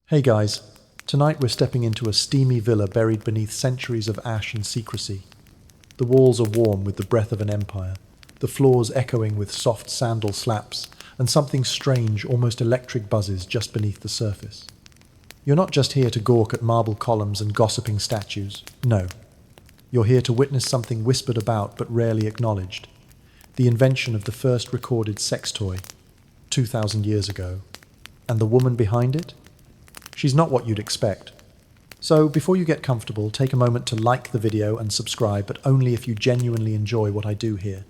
Hey guys, tonight we're stepping into a steamy villa buried beneath centuries of ash and secrecy. The walls are warm with the breath of an empire, the floors echoing with soft sandal slaps, and something strange, almost electric buzzes just beneath the surface. You're not just here to gawk at marble columns and gossiping statues. No. You're here to witness something whispered about but rarely acknowledged. The invention of the first recorded sex toy, 2,000 years ago. And the woman behind it? She's not what you'd expect. So before you get comfortable, take a moment to like the video and subscribe, but only if you genuinely enjoy what I do here.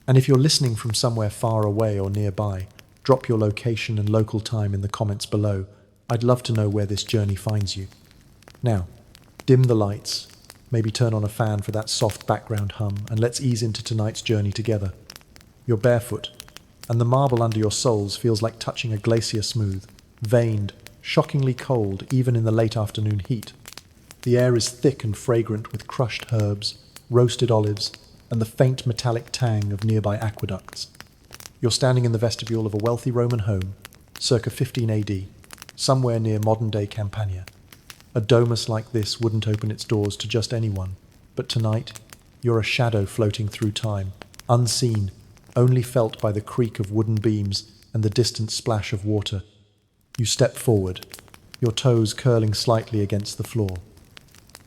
And if you're listening from somewhere far away or nearby, drop your location and local time in the comments below. I'd love to know where this journey finds you. Now, dim the lights, maybe turn on a fan for that soft background hum, and let's ease into tonight's journey together. You're barefoot, and the marble under your soles feels like touching a glacier smooth, veined, shockingly cold even in the late afternoon heat. The air is thick and fragrant with crushed herbs, roasted olives, and the faint metallic tang of nearby aqueducts. You're standing in the vestibule of a wealthy Roman home, circa 15 AD, somewhere near modern-day Campania. A domus like this wouldn't open its doors to just anyone, but tonight, you're a shadow floating through time, unseen, only felt by the creak of wooden beams and the distant splash of water. You step forward, your toes curling slightly against the floor.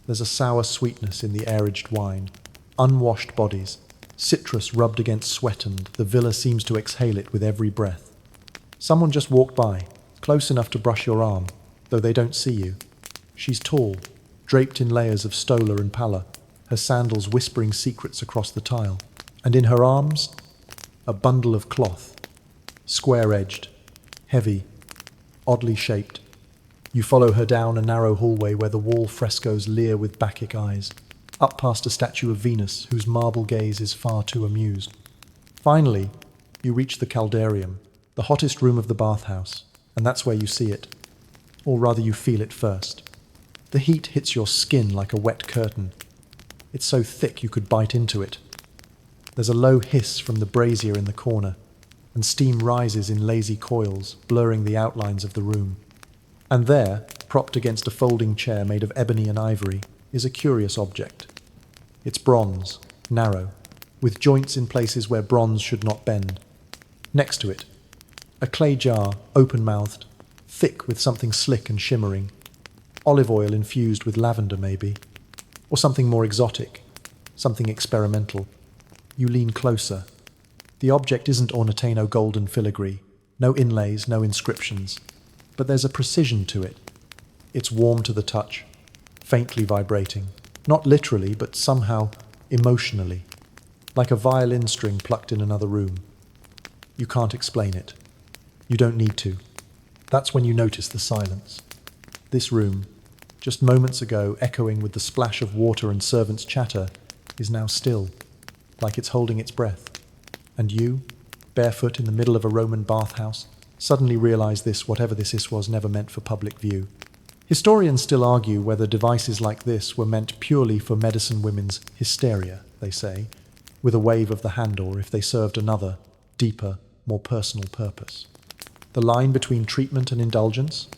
There's a sour sweetness in the air-aged wine, unwashed bodies, citrus rubbed against sweat, and the villa seems to exhale it with every breath. Someone just walked by, close enough to brush your arm, though they don't see you. She's tall, draped in layers of stola and palla, her sandals whispering secrets across the tile. And in her arms, a bundle of cloth, square-edged, heavy, oddly shaped. You follow her down a narrow hallway where the wall frescoes leer with Bacchic eyes, up past a statue of Venus whose marble gaze is far too amused. Finally, you reach the caldarium, the hottest room of the bathhouse, and that's where you see it. Or rather, you feel it first. The heat hits your skin like a wet curtain. It's so thick you could bite into it. There's a low hiss from the brazier in the corner, and steam rises in lazy coils, blurring the outlines of the room. And there, propped against a folding chair made of ebony and ivory, is a curious object. It's bronze, narrow, with joints in places where bronze should not bend. Next to it, a clay jar, open-mouthed, thick with something slick and shimmering. Olive oil infused with lavender, maybe. Or something more exotic, something experimental. You lean closer. The object isn't ornatino golden filigree, no inlays, no inscriptions, but there's a precision to it. It's warm to the touch, faintly vibrating, not literally, but somehow emotionally, like a violin string plucked in another room. You can't explain it. You don't need to. That's when you notice the silence. This room, just moments ago echoing with the splash of water and servants' chatter, is now still, like it's holding its breath. And you, barefoot in the middle of a Roman bathhouse, suddenly realize this, whatever this was, never meant for public view. Historians still argue whether devices like this were meant purely for medicine women's hysteria, they say, with a wave of the hand, or if they served another, deeper, more personal purpose. The line between treatment and indulgence?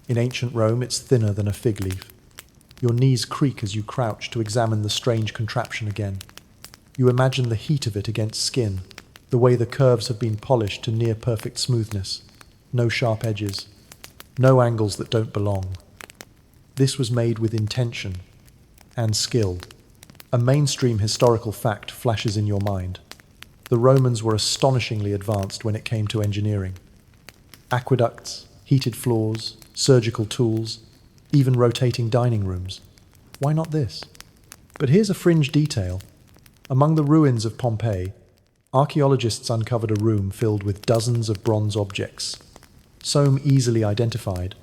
In ancient Rome, it's thinner than a fig leaf. Your knees creak as you crouch to examine the strange contraption again. You imagine the heat of it against skin, the way the curves have been polished to near-perfect smoothness, no sharp edges, no angles that don't belong. This was made with intention and skill. A mainstream historical fact flashes in your mind. The Romans were astonishingly advanced when it came to engineering. Aqueducts, heated floors, surgical tools, even rotating dining rooms. Why not this? But here's a fringe detail. Among the ruins of Pompeii, archaeologists uncovered a room filled with dozens of bronze objects. Some easily identified,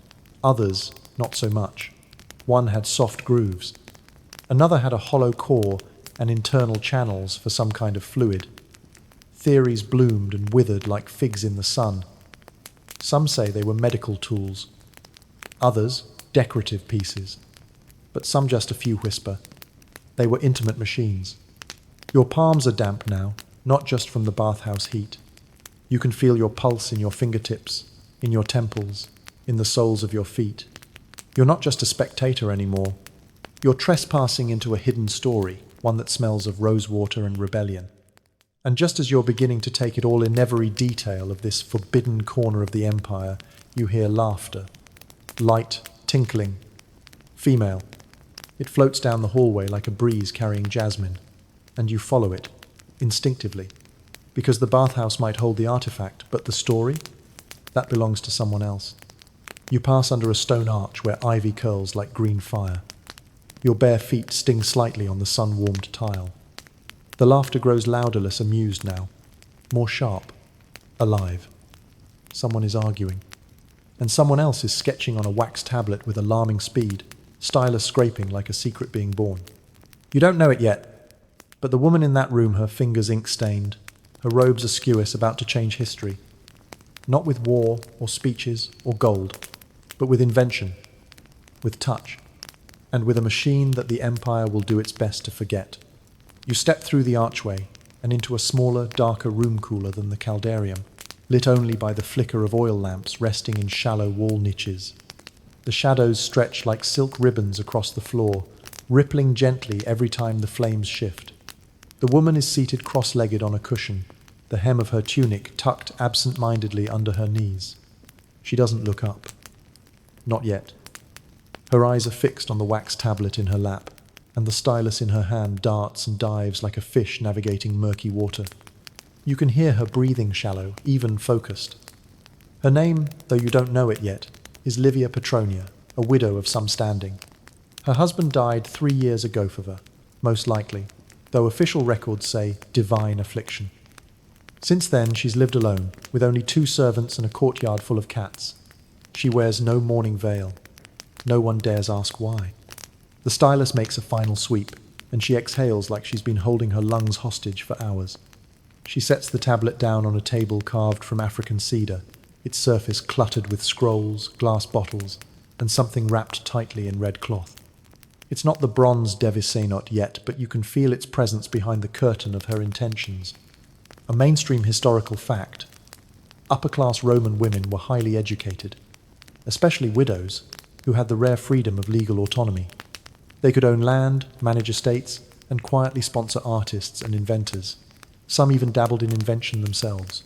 others not so much. One had soft grooves. Another had a hollow core and internal channels for some kind of fluid. Theories bloomed and withered like figs in the sun. Some say they were medical tools. Others, decorative pieces. But some just a few whisper. They were intimate machines. Your palms are damp now, not just from the bathhouse heat. You can feel your pulse in your fingertips, in your temples, in the soles of your feet. You're not just a spectator anymore. You're trespassing into a hidden story, one that smells of rosewater and rebellion. And just as you're beginning to take it all in every detail of this forbidden corner of the empire, you hear laughter. Light, tinkling. Female. It floats down the hallway like a breeze carrying jasmine. And you follow it, instinctively. Because the bathhouse might hold the artifact, but the story? That belongs to someone else. You pass under a stone arch where ivy curls like green fire. Your bare feet sting slightly on the sun-warmed tile. The laughter grows louder, less amused now. More sharp. Alive. Someone is arguing. And someone else is sketching on a wax tablet with alarming speed, stylus scraping like a secret being born. You don't know it yet, but the woman in that room, her fingers ink-stained, her robes askew, about to change history. Not with war or speeches or gold, but with invention, with touch, and with a machine that the Empire will do its best to forget. You step through the archway and into a smaller, darker room cooler than the caldarium, lit only by the flicker of oil lamps resting in shallow wall niches. The shadows stretch like silk ribbons across the floor, rippling gently every time the flames shift. The woman is seated cross-legged on a cushion, the hem of her tunic tucked absent-mindedly under her knees. She doesn't look up. Not yet. Her eyes are fixed on the wax tablet in her lap, and the stylus in her hand darts and dives like a fish navigating murky water. You can hear her breathing shallow, even focused. Her name, though you don't know it yet, is Livia Petronia, a widow of some standing. Her husband died 3 years ago for her, most likely, though official records say divine affliction. Since then, she's lived alone, with only 2 servants and a courtyard full of cats. She wears no mourning veil. No one dares ask why. The stylus makes a final sweep, and she exhales like she's been holding her lungs hostage for hours. She sets the tablet down on a table carved from African cedar, its surface cluttered with scrolls, glass bottles, and something wrapped tightly in red cloth. It's not the bronze Devisenot yet, but you can feel its presence behind the curtain of her intentions. A mainstream historical fact. Upper-class Roman women were highly educated, especially widows, who had the rare freedom of legal autonomy. They could own land, manage estates, and quietly sponsor artists and inventors. Some even dabbled in invention themselves.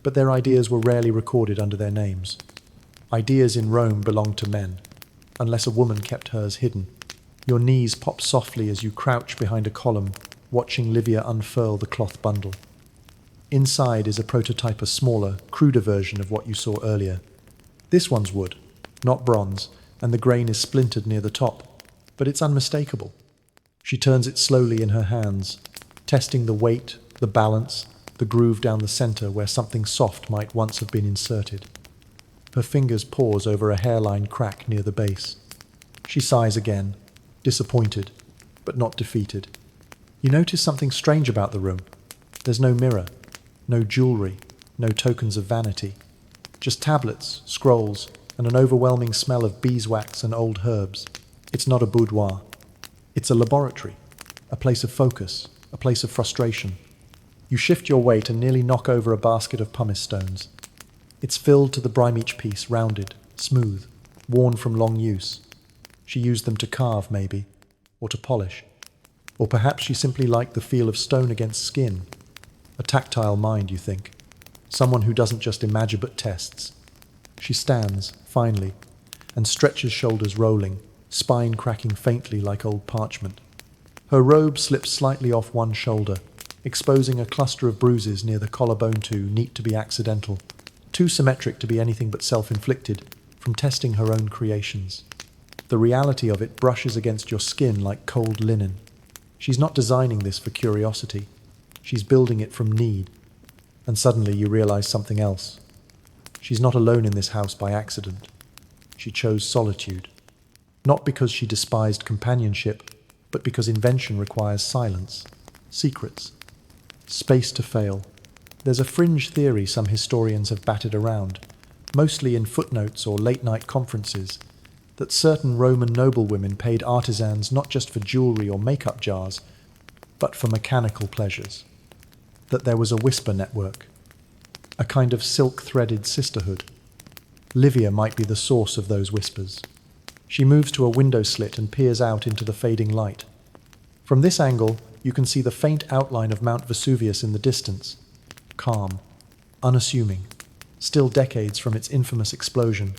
But their ideas were rarely recorded under their names. Ideas in Rome belonged to men, unless a woman kept hers hidden. Your knees pop softly as you crouch behind a column, watching Livia unfurl the cloth bundle. Inside is a prototype, a smaller, cruder version of what you saw earlier. This one's wood, not bronze, and the grain is splintered near the top, but it's unmistakable. She turns it slowly in her hands, testing the weight, the balance, the groove down the center where something soft might once have been inserted. Her fingers pause over a hairline crack near the base. She sighs again, disappointed, but not defeated. You notice something strange about the room. There's no mirror, no jewelry, no tokens of vanity. Just tablets, scrolls, and an overwhelming smell of beeswax and old herbs. It's not a boudoir. It's a laboratory, a place of focus, a place of frustration. You shift your weight and nearly knock over a basket of pumice stones. It's filled to the brim, each piece rounded, smooth, worn from long use. She used them to carve, maybe, or to polish. Or perhaps she simply liked the feel of stone against skin. A tactile mind, you think. Someone who doesn't just imagine but tests. She stands, finally, and stretches shoulders rolling, spine cracking faintly like old parchment. Her robe slips slightly off one shoulder, exposing a cluster of bruises near the collarbone, too neat to be accidental, too symmetric to be anything but self-inflicted, from testing her own creations. The reality of it brushes against your skin like cold linen. She's not designing this for curiosity. She's building it from need. And suddenly you realize something else. She's not alone in this house by accident. She chose solitude. Not because she despised companionship, but because invention requires silence, secrets, space to fail. There's a fringe theory some historians have batted around, mostly in footnotes or late-night conferences, that certain Roman noblewomen paid artisans not just for jewelry or makeup jars, but for mechanical pleasures. That there was a whisper network, a kind of silk-threaded sisterhood. Livia might be the source of those whispers. She moves to a window slit and peers out into the fading light. From this angle, you can see the faint outline of Mount Vesuvius in the distance. Calm, unassuming, still decades from its infamous explosion.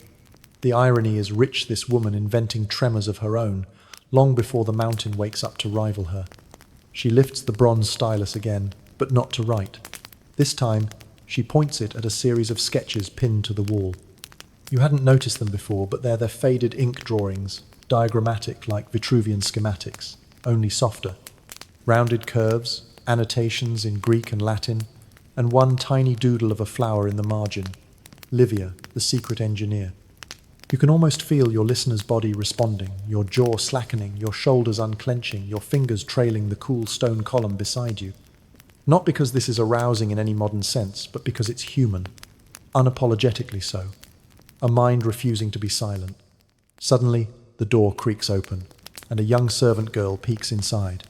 The irony is rich, this woman inventing tremors of her own, long before the mountain wakes up to rival her. She lifts the bronze stylus again, but not to write. This time, she points it at a series of sketches pinned to the wall. You hadn't noticed them before, but they're their faded ink drawings, diagrammatic like Vitruvian schematics, only softer. Rounded curves, annotations in Greek and Latin, and one tiny doodle of a flower in the margin. Livia, the secret engineer. You can almost feel your listener's body responding, your jaw slackening, your shoulders unclenching, your fingers trailing the cool stone column beside you. Not because this is arousing in any modern sense, but because it's human, unapologetically so. A mind refusing to be silent. Suddenly, the door creaks open, and a young servant girl peeks inside.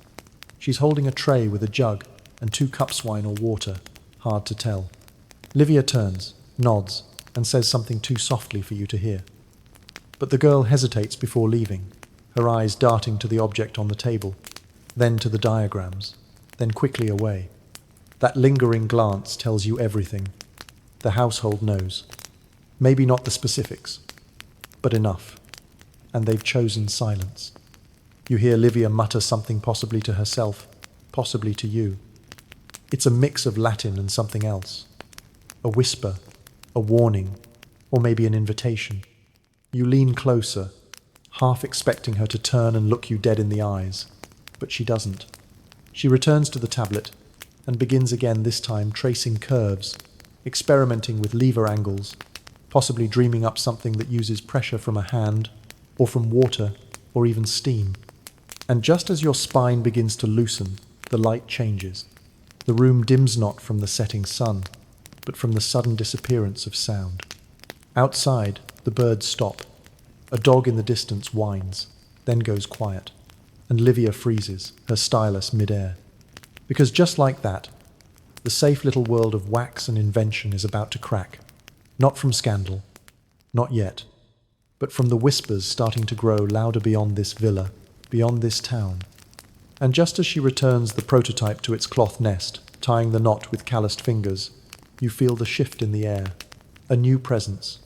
She's holding a tray with a jug and 2 cups wine or water, hard to tell. Livia turns, nods, and says something too softly for you to hear. But the girl hesitates before leaving, her eyes darting to the object on the table, then to the diagrams, then quickly away. That lingering glance tells you everything. The household knows. Maybe not the specifics, but enough. And they've chosen silence. You hear Livia mutter something possibly to herself, possibly to you. It's a mix of Latin and something else. A whisper, a warning, or maybe an invitation. You lean closer, half expecting her to turn and look you dead in the eyes, but she doesn't. She returns to the tablet and begins again, this time tracing curves, experimenting with lever angles, possibly dreaming up something that uses pressure from a hand, or from water, or even steam. And just as your spine begins to loosen, the light changes. The room dims not from the setting sun, but from the sudden disappearance of sound. Outside, the birds stop. A dog in the distance whines, then goes quiet, and Livia freezes, her stylus mid-air. Because just like that, the safe little world of wax and invention is about to crack. Not from scandal, not yet, but from the whispers starting to grow louder beyond this villa, beyond this town. And just as she returns the prototype to its cloth nest, tying the knot with calloused fingers, you feel the shift in the air, a new presence.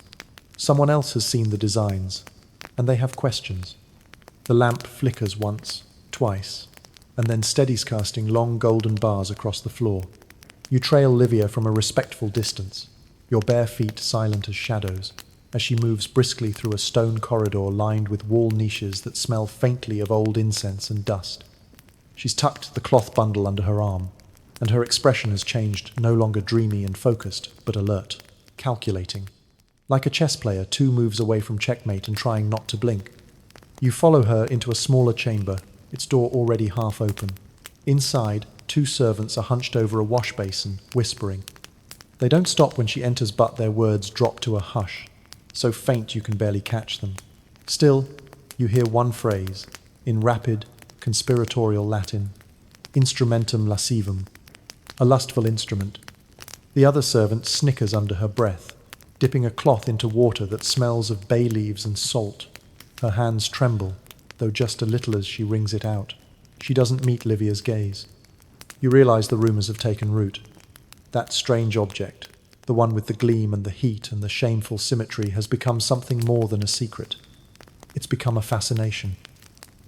Someone else has seen the designs, and they have questions. The lamp flickers once, twice, and then steadies, casting long golden bars across the floor. You trail Livia from a respectful distance, your bare feet silent as shadows, as she moves briskly through a stone corridor lined with wall niches that smell faintly of old incense and dust. She's tucked the cloth bundle under her arm, and her expression has changed, no longer dreamy and focused, but alert, calculating. Like a chess player 2 moves away from checkmate and trying not to blink. You follow her into a smaller chamber, its door already half open. Inside, 2 servants are hunched over a wash basin, whispering. They don't stop when she enters, but their words drop to a hush, so faint you can barely catch them. Still, you hear one phrase, in rapid, conspiratorial Latin, instrumentum lascivum, a lustful instrument. The other servant snickers under her breath, dipping a cloth into water that smells of bay leaves and salt. Her hands tremble, though just a little as she wrings it out. She doesn't meet Livia's gaze. You realize the rumors have taken root. That strange object, the one with the gleam and the heat and the shameful symmetry, has become something more than a secret. It's become a fascination.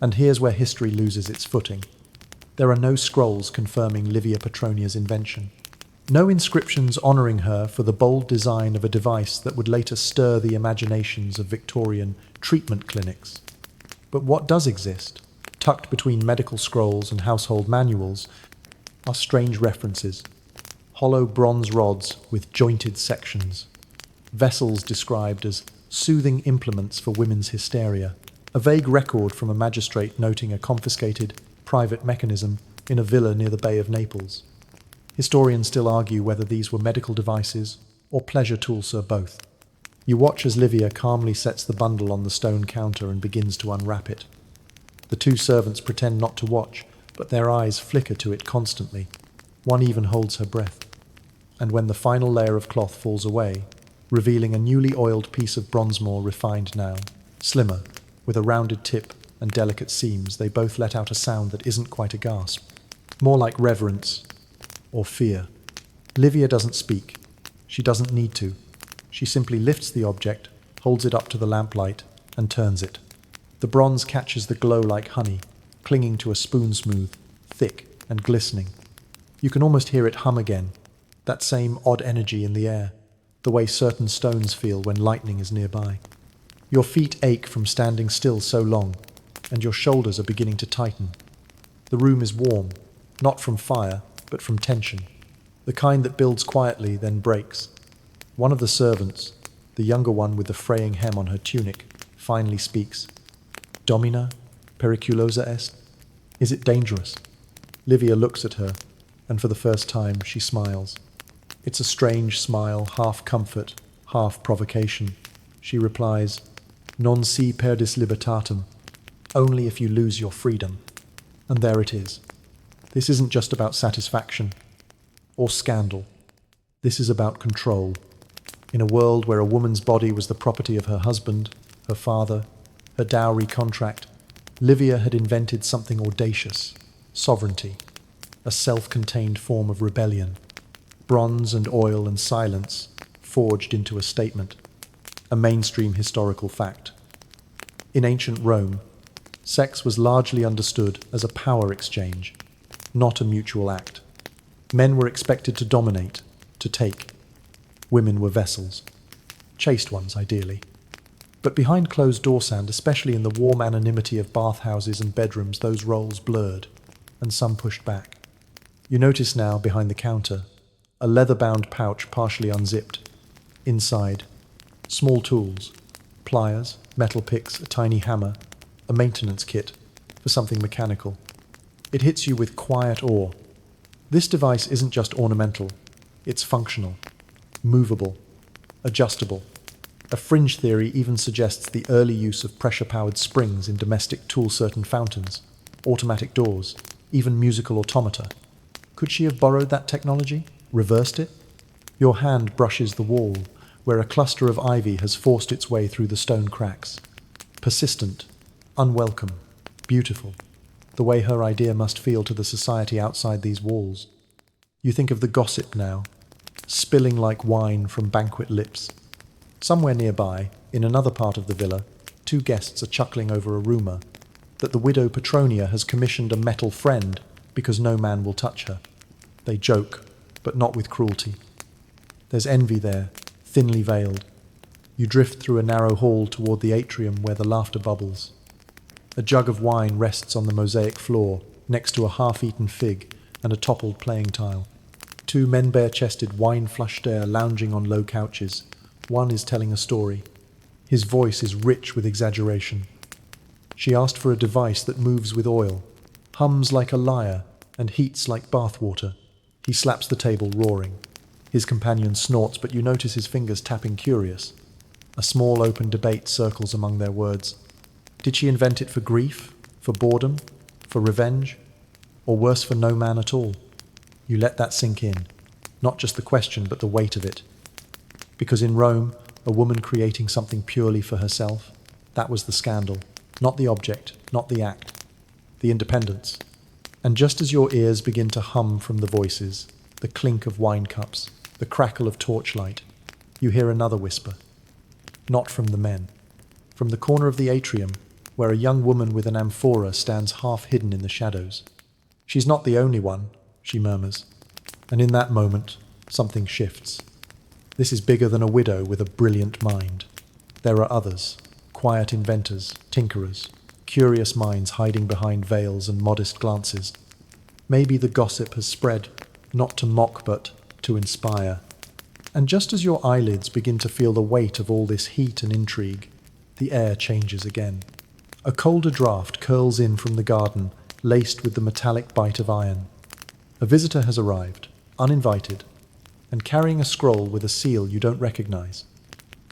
And here's where history loses its footing. There are no scrolls confirming Livia Petronia's invention. No inscriptions honouring her for the bold design of a device that would later stir the imaginations of Victorian treatment clinics. But what does exist, tucked between medical scrolls and household manuals, are strange references. Hollow bronze rods with jointed sections. Vessels described as soothing implements for women's hysteria. A vague record from a magistrate noting a confiscated private mechanism in a villa near the Bay of Naples. Historians still argue whether these were medical devices or pleasure tools, or both. You watch as Livia calmly sets the bundle on the stone counter and begins to unwrap it. The 2 servants pretend not to watch, but their eyes flicker to it constantly. One even holds her breath. And when the final layer of cloth falls away, revealing a newly oiled piece of bronze, more refined now, slimmer, with a rounded tip and delicate seams. They both let out a sound that isn't quite a gasp, more like reverence or fear. Livia doesn't speak. She doesn't need to. She simply lifts the object, holds it up to the lamplight, and turns it. The bronze catches the glow like honey, clinging to a spoon smooth, thick, and glistening. You can almost hear it hum again, that same odd energy in the air, the way certain stones feel when lightning is nearby. Your feet ache from standing still so long, and your shoulders are beginning to tighten. The room is warm, not from fire, but from tension, the kind that builds quietly, then breaks. One of the servants, the younger one with the fraying hem on her tunic, finally speaks. Domina periculosa est? Is it dangerous? Livia looks at her, and for the first time she smiles. It's a strange smile, half comfort, half provocation. She replies, Non si perdis libertatem, only if you lose your freedom. And there it is. This isn't just about satisfaction or scandal. This is about control. In a world where a woman's body was the property of her husband, her father, her dowry contract, Livia had invented something audacious, sovereignty, a self-contained form of rebellion. Bronze and oil and silence forged into a statement, a mainstream historical fact. In ancient Rome, sex was largely understood as a power exchange, not a mutual act. Men were expected to dominate, to take. Women were vessels. Chaste ones, ideally. But behind closed doors, and especially in the warm anonymity of bathhouses and bedrooms, those roles blurred, and some pushed back. You notice now, behind the counter, a leather-bound pouch partially unzipped. Inside, small tools, pliers, metal picks, a tiny hammer, a maintenance kit for something mechanical. It hits you with quiet awe. This device isn't just ornamental, it's functional, movable, adjustable. A fringe theory even suggests the early use of pressure-powered springs in domestic tool-certain fountains, automatic doors, even musical automata. Could she have borrowed that technology? Reversed it? Your hand brushes the wall, where a cluster of ivy has forced its way through the stone cracks. Persistent, unwelcome, beautiful, the way her idea must feel to the society outside these walls. You think of the gossip now, spilling like wine from banquet lips. Somewhere nearby, in another part of the villa, two guests are chuckling over a rumour that the widow Petronia has commissioned a metal friend because no man will touch her. They joke, but not with cruelty. There's envy there, thinly veiled. You drift through a narrow hall toward the atrium where the laughter bubbles. A jug of wine rests on the mosaic floor, next to a half-eaten fig and a toppled playing tile. Two men bare-chested, wine-flushed air lounging on low couches. One is telling a story. His voice is rich with exaggeration. She asked for a device that moves with oil, hums like a lyre, and heats like bathwater. He slaps the table, roaring. His companion snorts, but you notice his fingers tapping, curious. A small open debate circles among their words. Did she invent it for grief? For boredom? For revenge? Or worse, for no man at all? You let that sink in. Not just the question, but the weight of it. Because in Rome, a woman creating something purely for herself, that was the scandal. Not the object, not the act. The independence. And just as your ears begin to hum from the voices, the clink of wine cups, the crackle of torchlight, you hear another whisper. Not from the men. From the corner of the atrium, where a young woman with an amphora stands half hidden in the shadows. She's not the only one, she murmurs. And in that moment, something shifts. This is bigger than a widow with a brilliant mind. There are others, quiet inventors, tinkerers, curious minds hiding behind veils and modest glances. Maybe the gossip has spread, not to mock but to inspire. And just as your eyelids begin to feel the weight of all this heat and intrigue, the air changes again. A colder draught curls in from the garden, laced with the metallic bite of iron. A visitor has arrived, uninvited, and carrying a scroll with a seal you don't recognize.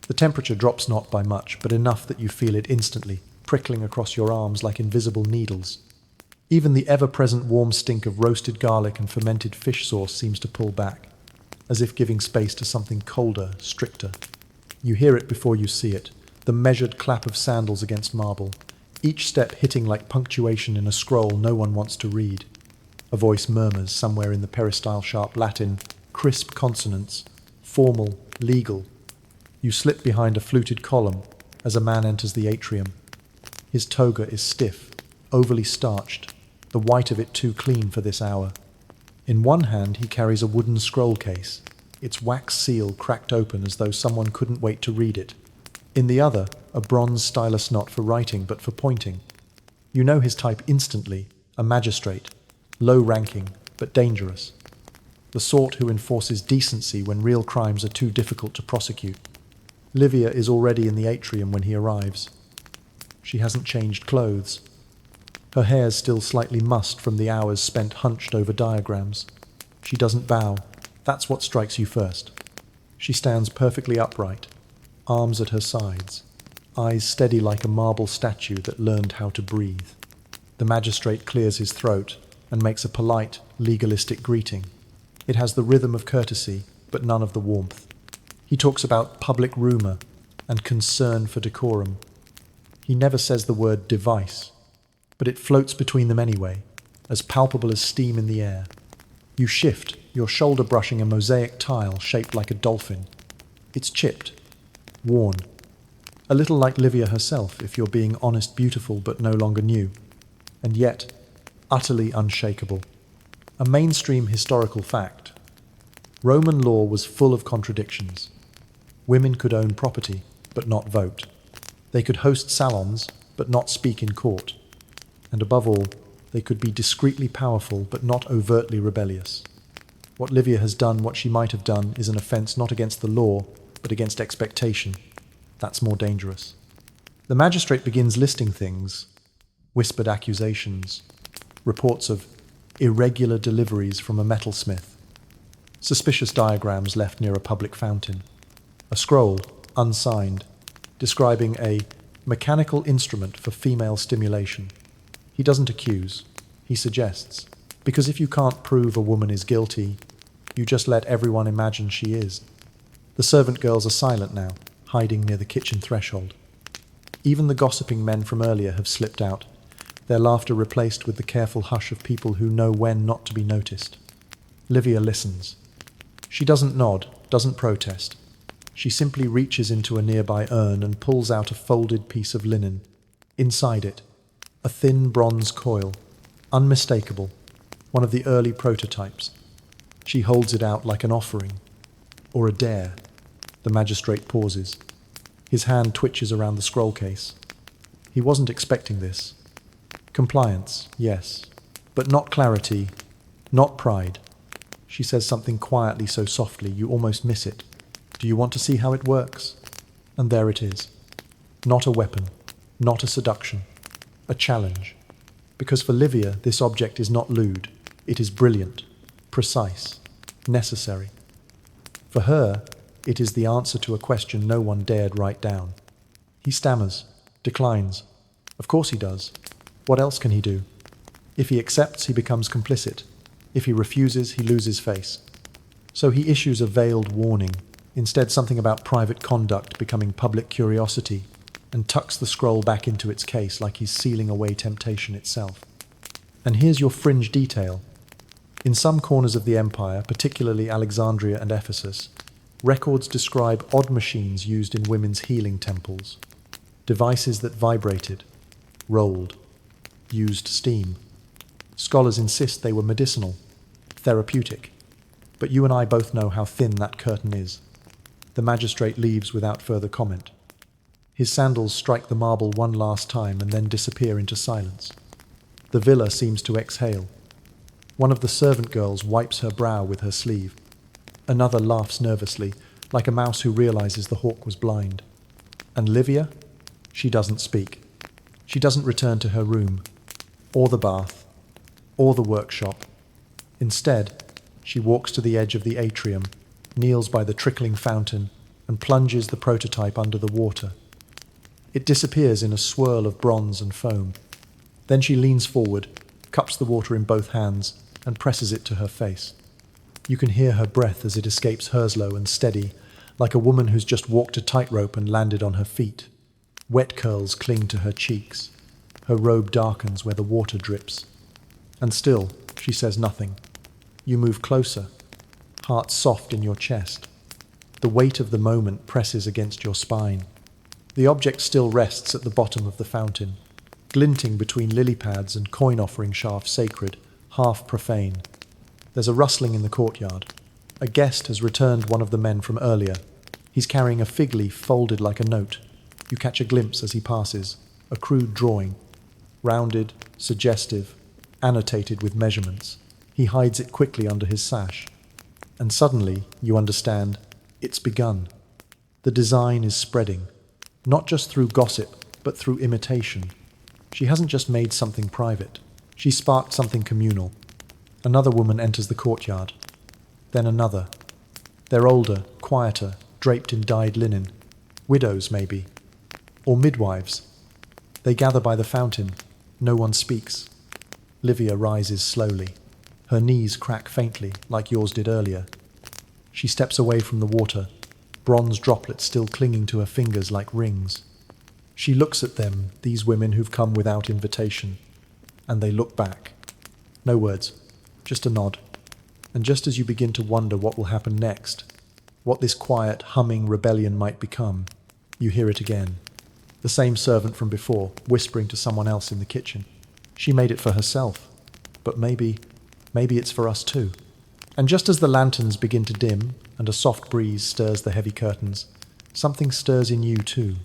The temperature drops not by much, but enough that you feel it instantly, prickling across your arms like invisible needles. Even the ever-present warm stink of roasted garlic and fermented fish sauce seems to pull back, as if giving space to something colder, stricter. You hear it before you see it, the measured clap of sandals against marble, each step hitting like punctuation in a scroll no one wants to read. A voice murmurs somewhere in the peristyle sharp Latin, crisp consonants, formal, legal. You slip behind a fluted column as a man enters the atrium. His toga is stiff, overly starched, the white of it too clean for this hour. In one hand he carries a wooden scroll case, its wax seal cracked open as though someone couldn't wait to read it. In the other, a bronze stylus not for writing but for pointing. You know his type instantly, a magistrate, low-ranking but dangerous. The sort who enforces decency when real crimes are too difficult to prosecute. Livia is already in the atrium when he arrives. She hasn't changed clothes. Her hair's still slightly mussed from the hours spent hunched over diagrams. She doesn't bow. That's what strikes you first. She stands perfectly upright, arms at her sides, eyes steady like a marble statue that learned how to breathe. The magistrate clears his throat and makes a polite, legalistic greeting. It has the rhythm of courtesy, but none of the warmth. He talks about public rumour and concern for decorum. He never says the word device, but it floats between them anyway, as palpable as steam in the air. You shift, your shoulder brushing a mosaic tile shaped like a dolphin. It's chipped, worn. A little like Livia herself, if you're being honest, beautiful, but no longer new. And yet, utterly unshakable. A mainstream historical fact. Roman law was full of contradictions. Women could own property, but not vote. They could host salons, but not speak in court. And above all, they could be discreetly powerful, but not overtly rebellious. What Livia has done, what she might have done, is an offence not against the law, but against expectation. That's more dangerous. The magistrate begins listing things, whispered accusations, reports of irregular deliveries from a metalsmith, suspicious diagrams left near a public fountain, a scroll, unsigned, describing a mechanical instrument for female stimulation. He doesn't accuse, he suggests, because if you can't prove a woman is guilty, you just let everyone imagine she is. The servant girls are silent now, hiding near the kitchen threshold. Even the gossiping men from earlier have slipped out, their laughter replaced with the careful hush of people who know when not to be noticed. Livia listens. She doesn't nod, doesn't protest. She simply reaches into a nearby urn and pulls out a folded piece of linen. Inside it, a thin bronze coil, unmistakable, one of the early prototypes. She holds it out like an offering, or a dare. The magistrate pauses. His hand twitches around the scroll case. He wasn't expecting this. Compliance, yes, but not clarity, not pride. She says something quietly so softly you almost miss it. Do you want to see how it works? And there it is. Not a weapon, not a seduction, a challenge. Because for Livia, this object is not lewd. It is brilliant, precise, necessary. For her, it is the answer to a question no one dared write down. He stammers, declines. Of course he does. What else can he do? If he accepts, he becomes complicit. If he refuses, he loses face. So he issues a veiled warning, instead something about private conduct becoming public curiosity, and tucks the scroll back into its case like he's sealing away temptation itself. And here's your fringe detail. In some corners of the empire, particularly Alexandria and Ephesus, records describe odd machines used in women's healing temples. Devices that vibrated, rolled, used steam. Scholars insist they were medicinal, therapeutic. But you and I both know how thin that curtain is. The magistrate leaves without further comment. His sandals strike the marble one last time and then disappear into silence. The villa seems to exhale. One of the servant girls wipes her brow with her sleeve. Another laughs nervously, like a mouse who realizes the hawk was blind. And Livia? She doesn't speak. She doesn't return to her room, or the bath, or the workshop. Instead, she walks to the edge of the atrium, kneels by the trickling fountain, and plunges the prototype under the water. It disappears in a swirl of bronze and foam. Then she leans forward, cups the water in both hands, and presses it to her face. You can hear her breath as it escapes hers low and steady, like a woman who's just walked a tightrope and landed on her feet. Wet curls cling to her cheeks. Her robe darkens where the water drips. And still, she says nothing. You move closer, heart soft in your chest. The weight of the moment presses against your spine. The object still rests at the bottom of the fountain, glinting between lily pads and coin-offering shafts sacred, half profane. There's a rustling in the courtyard. A guest has returned one of the men from earlier. He's carrying a fig leaf folded like a note. You catch a glimpse as he passes, a crude drawing. Rounded, suggestive, annotated with measurements. He hides it quickly under his sash. And suddenly, you understand, it's begun. The design is spreading, not just through gossip, but through imitation. She hasn't just made something private. She sparked something communal. Another woman enters the courtyard. Then another. They're older, quieter, draped in dyed linen. Widows, maybe. Or midwives. They gather by the fountain. No one speaks. Livia rises slowly. Her knees crack faintly, like yours did earlier. She steps away from the water, bronze droplets still clinging to her fingers like rings. She looks at them, these women who've come without invitation, and they look back. No words, just a nod. And just as you begin to wonder what will happen next, what this quiet, humming rebellion might become, you hear it again. The same servant from before, whispering to someone else in the kitchen. She made it for herself, but maybe it's for us too. And just as the lanterns begin to dim and a soft breeze stirs the heavy curtains, something stirs in you too.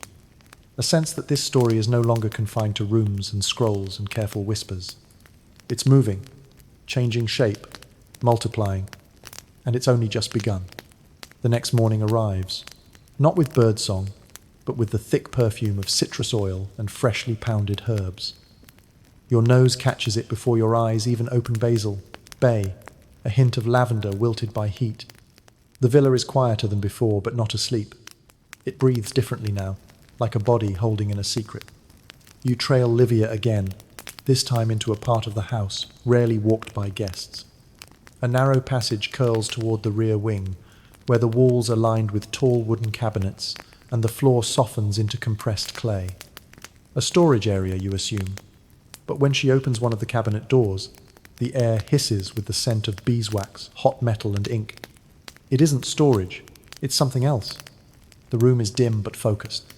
A sense that this story is no longer confined to rooms and scrolls and careful whispers. It's moving, changing shape, multiplying, and it's only just begun. The next morning arrives, not with birdsong, but with the thick perfume of citrus oil and freshly pounded herbs. Your nose catches it before your eyes even open basil, bay, a hint of lavender wilted by heat. The villa is quieter than before, but not asleep. It breathes differently now, like a body holding in a secret. You trail Livia again, this time into a part of the house rarely walked by guests. A narrow passage curls toward the rear wing, where the walls are lined with tall wooden cabinets and the floor softens into compressed clay. A storage area, you assume. But when she opens one of the cabinet doors, the air hisses with the scent of beeswax, hot metal and ink. It isn't storage, it's something else. The room is dim but focused.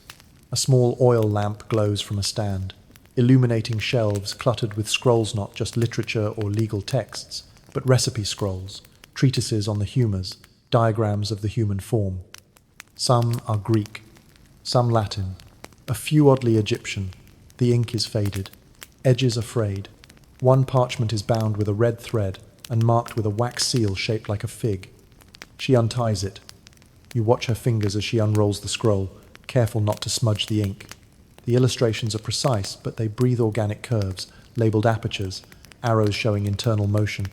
A small oil lamp glows from a stand, illuminating shelves cluttered with scrolls, not just literature or legal texts, but recipe scrolls, treatises on the humours, diagrams of the human form. Some are Greek, some Latin, a few oddly Egyptian. The ink is faded, edges are frayed. One parchment is bound with a red thread and marked with a wax seal shaped like a fig. She unties it. You watch her fingers as she unrolls the scroll, careful not to smudge the ink. The illustrations are precise, but they breathe organic curves, labelled apertures, arrows showing internal motion.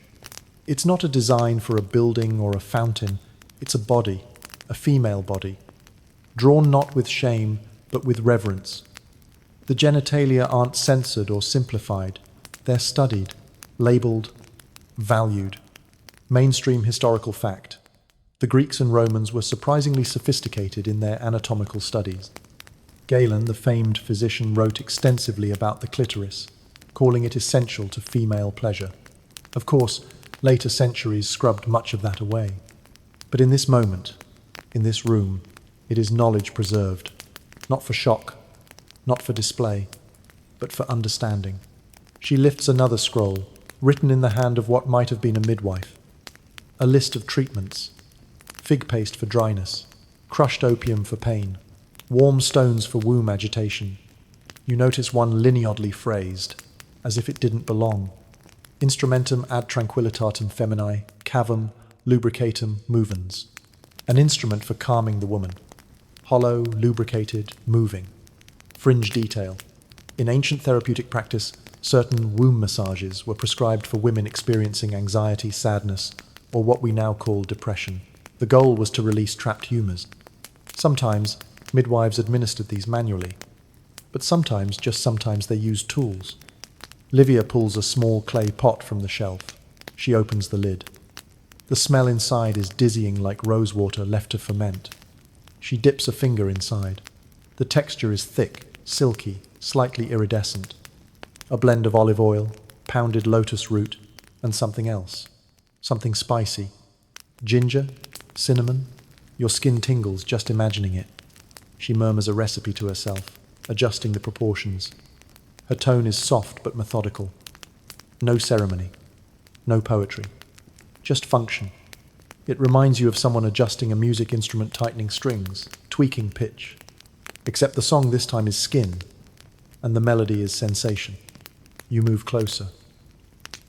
It's not a design for a building or a fountain. It's a body, a female body, drawn not with shame, but with reverence. The genitalia aren't censored or simplified. They're studied, labelled, valued. Mainstream historical fact. The Greeks and Romans were surprisingly sophisticated in their anatomical studies. Galen, the famed physician, wrote extensively about the clitoris, calling it essential to female pleasure. Of course, later centuries scrubbed much of that away. But in this moment, in this room, it is knowledge preserved, not for shock, not for display, but for understanding. She lifts another scroll, written in the hand of what might have been a midwife. A list of treatments. Fig paste for dryness, crushed opium for pain, warm stones for womb agitation. You notice one lineodly phrased, as if it didn't belong. Instrumentum ad tranquillitatem feminae, cavum, lubricatum, movens. An instrument for calming the woman. Hollow, lubricated, moving. Fringe detail. In ancient therapeutic practice, certain womb massages were prescribed for women experiencing anxiety, sadness, or what we now call depression. The goal was to release trapped humours. Sometimes, midwives administered these manually, but just sometimes they used tools. Livia pulls a small clay pot from the shelf. She opens the lid. The smell inside is dizzying like rosewater left to ferment. She dips a finger inside. The texture is thick, silky, slightly iridescent. A blend of olive oil, pounded lotus root, and something else. Something spicy. Ginger? Cinnamon? Your skin tingles just imagining it. She murmurs a recipe to herself, adjusting the proportions. Her tone is soft but methodical. No ceremony. No poetry. Just function. It reminds you of someone adjusting a music instrument, tightening strings, tweaking pitch. Except the song this time is skin, and the melody is sensation. You move closer.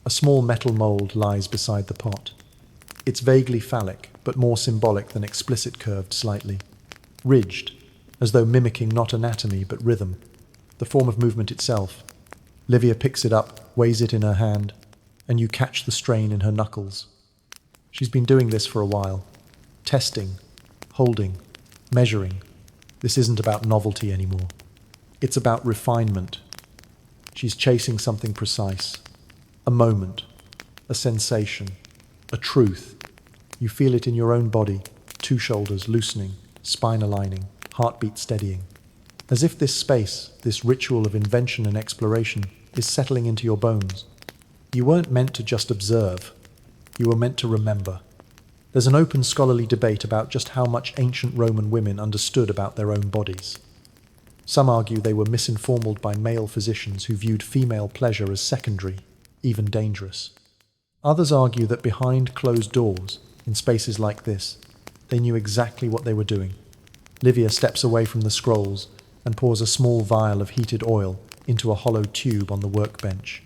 A small metal mold lies beside the pot. It's vaguely phallic, but more symbolic than explicit, curved slightly. Ridged, as though mimicking not anatomy but rhythm, the form of movement itself. Livia picks it up, weighs it in her hand, and you catch the strain in her knuckles. She's been doing this for a while. Testing, holding, measuring. This isn't about novelty anymore. It's about refinement. She's chasing something precise. A moment, a sensation, a truth. You feel it in your own body, two shoulders loosening, spine aligning, heartbeat steadying. As if this space, this ritual of invention and exploration, is settling into your bones. You weren't meant to just observe. You were meant to remember. There's an open scholarly debate about just how much ancient Roman women understood about their own bodies. Some argue they were misinformed by male physicians who viewed female pleasure as secondary, even dangerous. Others argue that behind closed doors, in spaces like this, they knew exactly what they were doing. Livia steps away from the scrolls and pours a small vial of heated oil into a hollow tube on the workbench.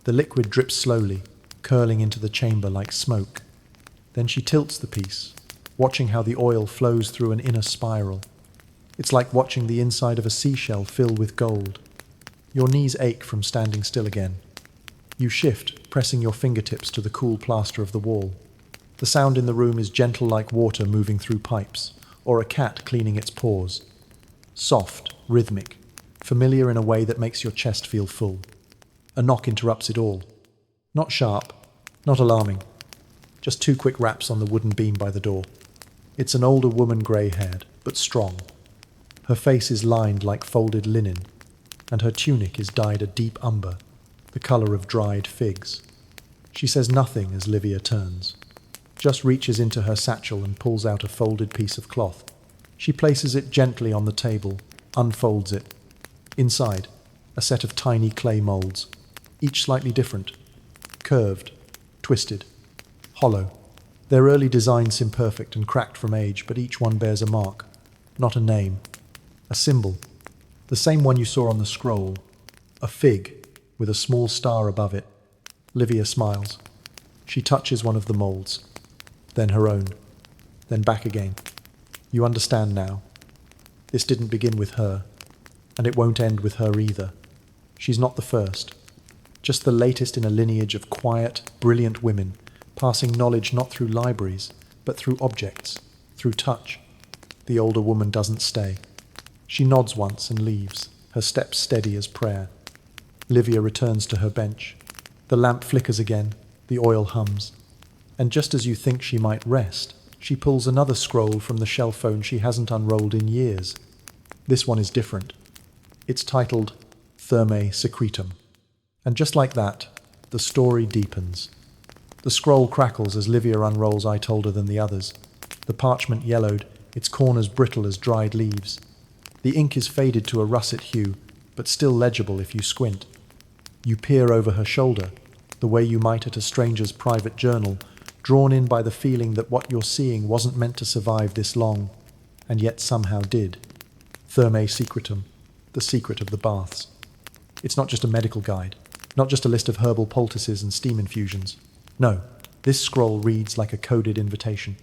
The liquid drips slowly, curling into the chamber like smoke. Then she tilts the piece, watching how the oil flows through an inner spiral. It's like watching the inside of a seashell fill with gold. Your knees ache from standing still again. You shift, pressing your fingertips to the cool plaster of the wall. The sound in the room is gentle like water moving through pipes, or a cat cleaning its paws. Soft, rhythmic, familiar in a way that makes your chest feel full. A knock interrupts it all. Not sharp, not alarming. Just two quick raps on the wooden beam by the door. It's an older woman, grey-haired, but strong. Her face is lined like folded linen, and her tunic is dyed a deep umber, the colour of dried figs. She says nothing as Livia turns, just reaches into her satchel and pulls out a folded piece of cloth. She places it gently on the table, unfolds it. Inside, a set of tiny clay moulds, each slightly different. Curved, twisted, hollow. Their early designs seem perfect and cracked from age, but each one bears a mark, not a name, a symbol, the same one you saw on the scroll, a fig with a small star above it. Livia smiles. She touches one of the molds, then her own, then back again. You understand now. This didn't begin with her, and it won't end with her either. She's not the first, just the latest in a lineage of quiet, brilliant women, passing knowledge not through libraries, but through objects, through touch. The older woman doesn't stay. She nods once and leaves, her steps steady as prayer. Livia returns to her bench. The lamp flickers again, the oil hums. And just as you think she might rest, she pulls another scroll from the shell phone she hasn't unrolled in years. This one is different. It's titled Thermae Secretum. And just like that, the story deepens. The scroll crackles as Livia unrolls I Told Her Than the Others. The parchment yellowed, its corners brittle as dried leaves. The ink is faded to a russet hue, but still legible if you squint. You peer over her shoulder, the way you might at a stranger's private journal, drawn in by the feeling that what you're seeing wasn't meant to survive this long, and yet somehow did. Thermae Secretum, the secret of the baths. It's not just a medical guide, not just a list of herbal poultices and steam infusions. No, this scroll reads like a coded invitation.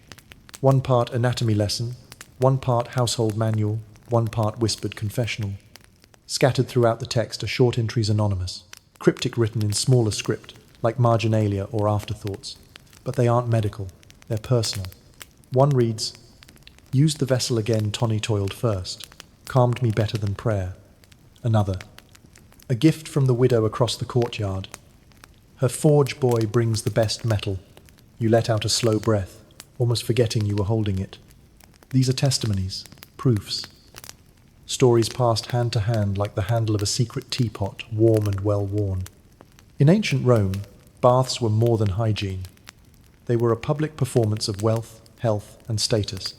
One part anatomy lesson, one part household manual, one part whispered confessional. Scattered throughout the text are short entries anonymous, cryptic written in smaller script, like marginalia or afterthoughts. But they aren't medical, they're personal. One reads, "Used the vessel again tawny toiled first, calmed me better than prayer." Another, "A gift from the widow across the courtyard. Her forge boy brings the best metal." You let out a slow breath, almost forgetting you were holding it. These are testimonies, proofs. Stories passed hand to hand like the handle of a secret teapot, warm and well worn. In ancient Rome, baths were more than hygiene. They were a public performance of wealth, health, and status.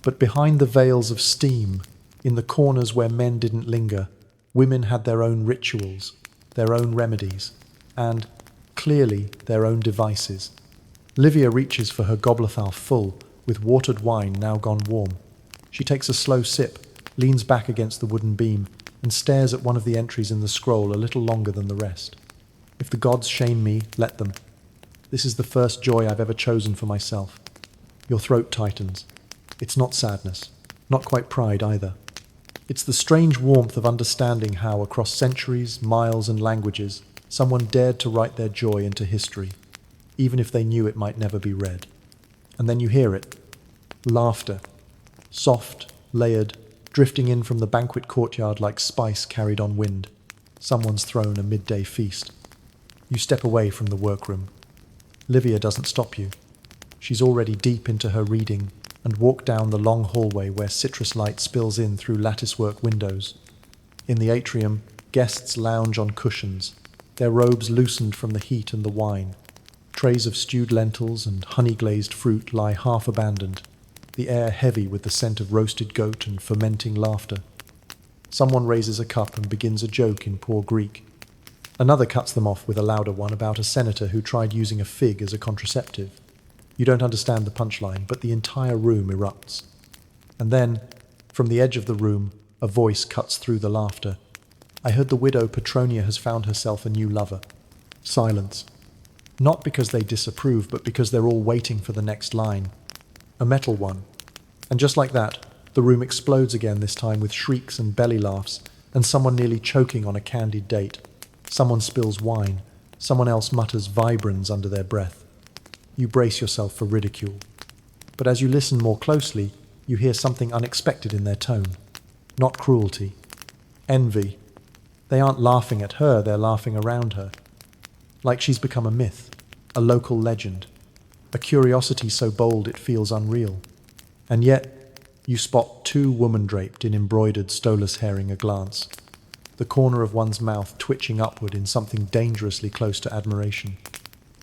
But behind the veils of steam, in the corners where men didn't linger, women had their own rituals, their own remedies, and, clearly, their own devices. Livia reaches for her goblethalf full, with watered wine now gone warm. She takes a slow sip, leans back against the wooden beam, and stares at one of the entries in the scroll a little longer than the rest. If the gods shame me, let them. This is the first joy I've ever chosen for myself. Your throat tightens. It's not sadness, not quite pride either. It's the strange warmth of understanding how, across centuries, miles, and languages, someone dared to write their joy into history, even if they knew it might never be read. And then you hear it. Laughter. Soft, layered, drifting in from the banquet courtyard like spice carried on wind. Someone's thrown a midday feast. You step away from the workroom. Livia doesn't stop you. She's already deep into her reading and walk down the long hallway where citrus light spills in through latticework windows. In the atrium, guests lounge on cushions, their robes loosened from the heat and the wine. Trays of stewed lentils and honey-glazed fruit lie half abandoned, the air heavy with the scent of roasted goat and fermenting laughter. Someone raises a cup and begins a joke in poor Greek. Another cuts them off with a louder one about a senator who tried using a fig as a contraceptive. You don't understand the punchline, but the entire room erupts. And then, from the edge of the room, a voice cuts through the laughter. I heard the widow Petronia has found herself a new lover. Silence. Not because they disapprove, but because they're all waiting for the next line. A metal one. And just like that, the room explodes again, this time with shrieks and belly laughs, and someone nearly choking on a candied date. Someone spills wine. Someone else mutters vibrans under their breath. You brace yourself for ridicule. But as you listen more closely, you hear something unexpected in their tone. Not cruelty. Envy. They aren't laughing at her, they're laughing around her. Like she's become a myth, a local legend, a curiosity so bold it feels unreal. And yet, you spot two women draped in embroidered stolas herring a glance, the corner of one's mouth twitching upward in something dangerously close to admiration.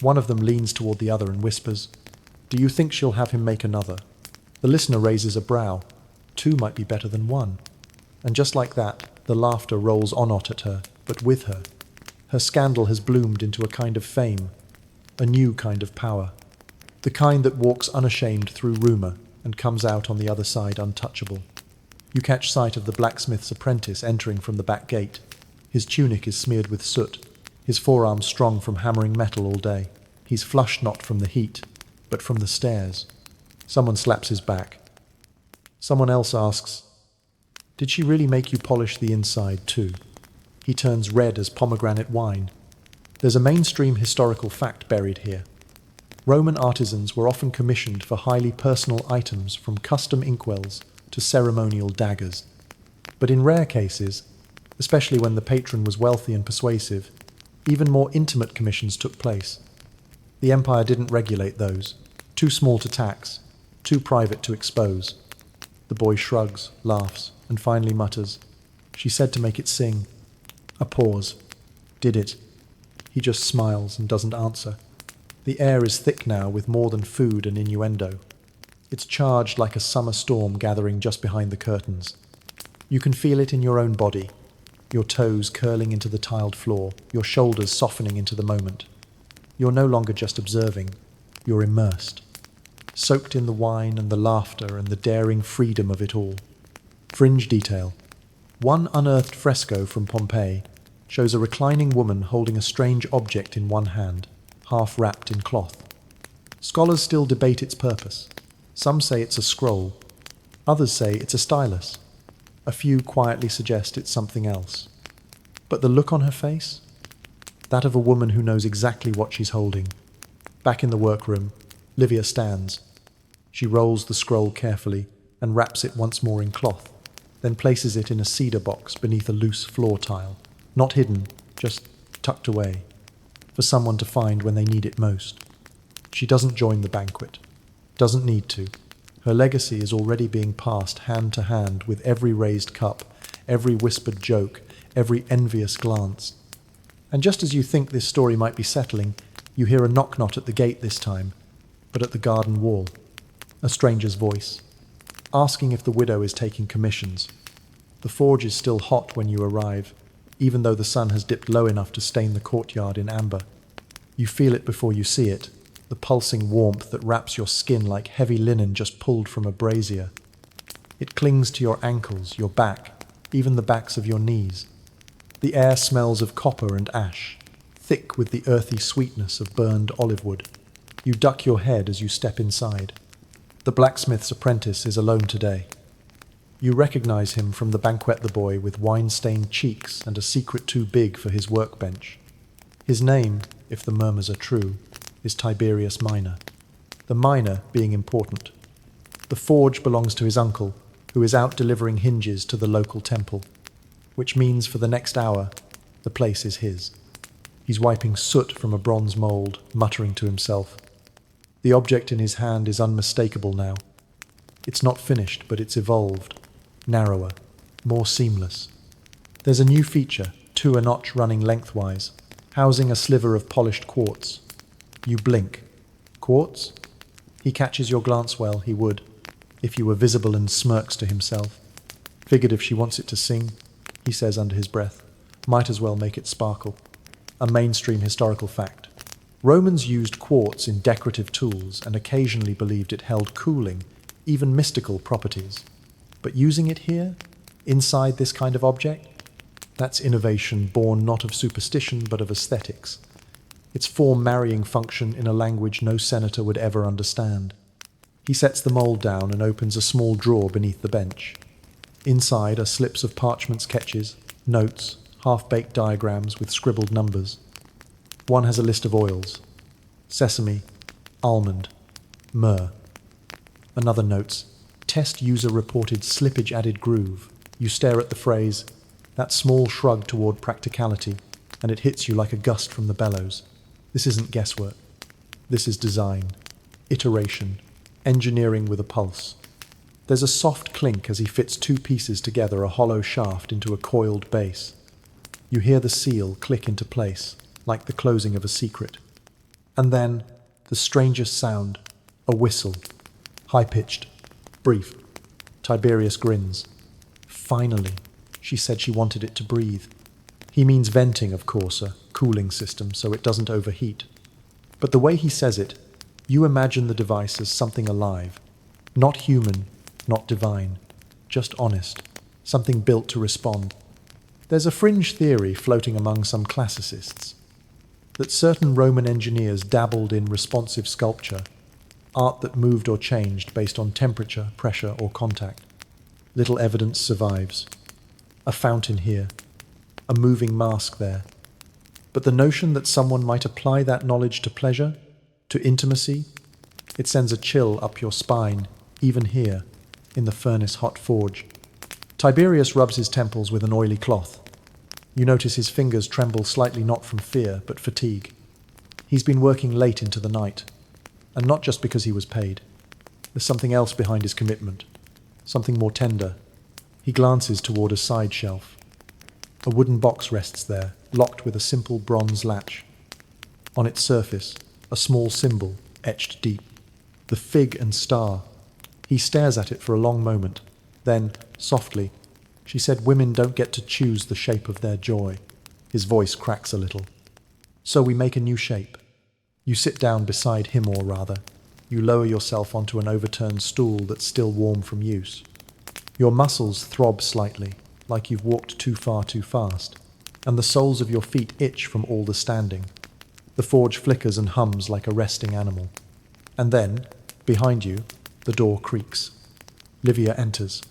One of them leans toward the other and whispers, "Do you think she'll have him make another?" The listener raises a brow. Two might be better than one. And just like that, the laughter rolls on at her, but with her. Her scandal has bloomed into a kind of fame, a new kind of power, the kind that walks unashamed through rumour and comes out on the other side untouchable. You catch sight of the blacksmith's apprentice entering from the back gate. His tunic is smeared with soot, his forearms strong from hammering metal all day. He's flushed not from the heat, but from the stairs. Someone slaps his back. Someone else asks, "Did she really make you polish the inside too?" He turns red as pomegranate wine. There's a mainstream historical fact buried here. Roman artisans were often commissioned for highly personal items, from custom inkwells to ceremonial daggers. But in rare cases, especially when the patron was wealthy and persuasive, even more intimate commissions took place. The empire didn't regulate those. Too small to tax, too private to expose. The boy shrugs, laughs, and finally mutters, "She said to make it sing." A pause. Did it? He just smiles and doesn't answer. The air is thick now with more than food and innuendo. It's charged like a summer storm gathering just behind the curtains. You can feel it in your own body, your toes curling into the tiled floor, your shoulders softening into the moment. You're no longer just observing, you're immersed, soaked in the wine and the laughter and the daring freedom of it all. Fringe detail. One unearthed fresco from Pompeii shows a reclining woman holding a strange object in one hand, half wrapped in cloth. Scholars still debate its purpose. Some say it's a scroll. Others say it's a stylus. A few quietly suggest it's something else. But the look on her face? That of a woman who knows exactly what she's holding. Back in the workroom, Livia stands. She rolls the scroll carefully and wraps it once more in cloth, then places it in a cedar box beneath a loose floor tile. Not hidden, just tucked away, for someone to find when they need it most. She doesn't join the banquet. Doesn't need to. Her legacy is already being passed hand to hand with every raised cup, every whispered joke, every envious glance. And just as you think this story might be settling, you hear a knock not at the gate this time, but at the garden wall. A stranger's voice, asking if the widow is taking commissions. The forge is still hot when you arrive, even though the sun has dipped low enough to stain the courtyard in amber. You feel it before you see it, the pulsing warmth that wraps your skin like heavy linen just pulled from a brazier. It clings to your ankles, your back, even the backs of your knees. The air smells of copper and ash, thick with the earthy sweetness of burned olive wood. You duck your head as you step inside. The blacksmith's apprentice is alone today. You recognize him from the banquet, the boy with wine-stained cheeks and a secret too big for his workbench. His name, if the murmurs are true, is Tiberius Minor, the minor being important. The forge belongs to his uncle, who is out delivering hinges to the local temple, which means for the next hour, the place is his. He's wiping soot from a bronze mould, muttering to himself. The object in his hand is unmistakable now. It's not finished, but it's evolved, narrower, more seamless. There's a new feature, a notch running lengthwise, housing a sliver of polished quartz. You blink. Quartz? He catches your glance well, he would, if you were visible, and smirks to himself. Figured if she wants it to sing, he says under his breath, might as well make it sparkle. A mainstream historical fact. Romans used quartz in decorative tools and occasionally believed it held cooling, even mystical properties. But using it here, inside this kind of object, that's innovation born not of superstition but of aesthetics. Its form-marrying function in a language no senator would ever understand. He sets the mold down and opens a small drawer beneath the bench. Inside are slips of parchment sketches, notes, half-baked diagrams with scribbled numbers. One has a list of oils: sesame, almond, myrrh. Another notes, test user reported slippage added groove. You stare at the phrase, that small shrug toward practicality, and it hits you like a gust from the bellows. This isn't guesswork. This is design, iteration, engineering with a pulse. There's a soft clink as he fits two pieces together, a hollow shaft into a coiled base. You hear the seal click into place, like the closing of a secret. And then, the strangest sound, a whistle. High-pitched, brief. Tiberius grins. Finally, she said she wanted it to breathe. He means venting, of course, a cooling system so it doesn't overheat. But the way he says it, you imagine the device as something alive. Not human, not divine, just honest. Something built to respond. There's a fringe theory floating among some classicists that certain Roman engineers dabbled in responsive sculpture, art that moved or changed based on temperature, pressure, or contact. Little evidence survives. A fountain here, a moving mask there. But the notion that someone might apply that knowledge to pleasure, to intimacy, it sends a chill up your spine, even here, in the furnace-hot forge. Tiberius rubs his temples with an oily cloth. You notice his fingers tremble slightly, not from fear, but fatigue. He's been working late into the night, and not just because he was paid. There's something else behind his commitment, something more tender. He glances toward a side shelf. A wooden box rests there, locked with a simple bronze latch. On its surface, a small symbol, etched deep. The fig and star. He stares at it for a long moment. Then, softly, she said women don't get to choose the shape of their joy. His voice cracks a little. So we make a new shape. You sit down beside him, or rather, you lower yourself onto an overturned stool that's still warm from use. Your muscles throb slightly, like you've walked too far too fast, and the soles of your feet itch from all the standing. The forge flickers and hums like a resting animal. And then, behind you, the door creaks. Livia enters.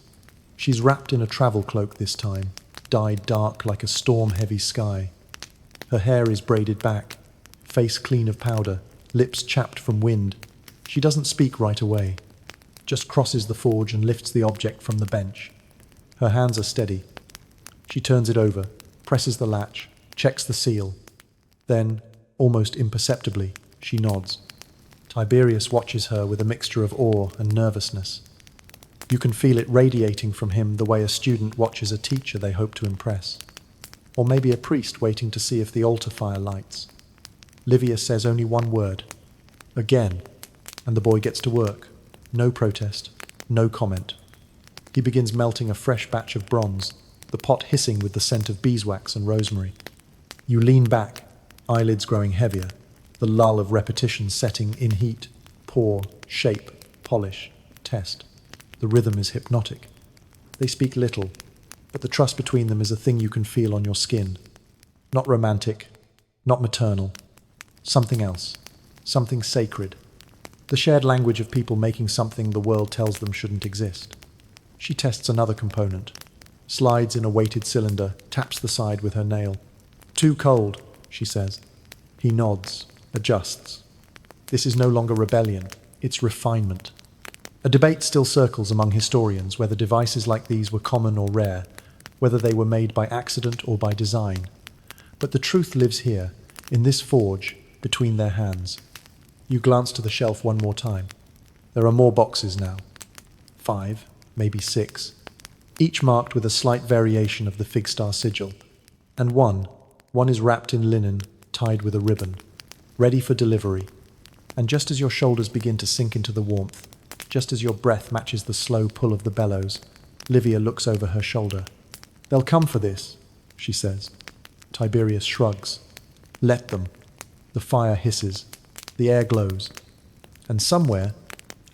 She's wrapped in a travel cloak this time, dyed dark like a storm-heavy sky. Her hair is braided back, face clean of powder, lips chapped from wind. She doesn't speak right away, just crosses the forge and lifts the object from the bench. Her hands are steady. She turns it over, presses the latch, checks the seal. Then, almost imperceptibly, she nods. Tiberius watches her with a mixture of awe and nervousness. You can feel it radiating from him the way a student watches a teacher they hope to impress. Or maybe a priest waiting to see if the altar fire lights. Livia says only one word, again, and the boy gets to work. No protest, no comment. He begins melting a fresh batch of bronze, the pot hissing with the scent of beeswax and rosemary. You lean back, eyelids growing heavier, the lull of repetition setting in heat, pour, shape, polish, test. The rhythm is hypnotic. They speak little, but the trust between them is a thing you can feel on your skin. Not romantic, not maternal. Something else, something sacred. The shared language of people making something the world tells them shouldn't exist. She tests another component, slides in a weighted cylinder, taps the side with her nail. Too cold, she says. He nods, adjusts. This is no longer rebellion, it's refinement. A debate still circles among historians whether devices like these were common or rare, whether they were made by accident or by design. But the truth lives here, in this forge, between their hands. You glance to the shelf one more time. There are more boxes now. 5, maybe 6, each marked with a slight variation of the fig star sigil. And one is wrapped in linen, tied with a ribbon, ready for delivery. And just as your shoulders begin to sink into the warmth, just as your breath matches the slow pull of the bellows, Livia looks over her shoulder. They'll come for this, she says. Tiberius shrugs. Let them. The fire hisses. The air glows. And somewhere,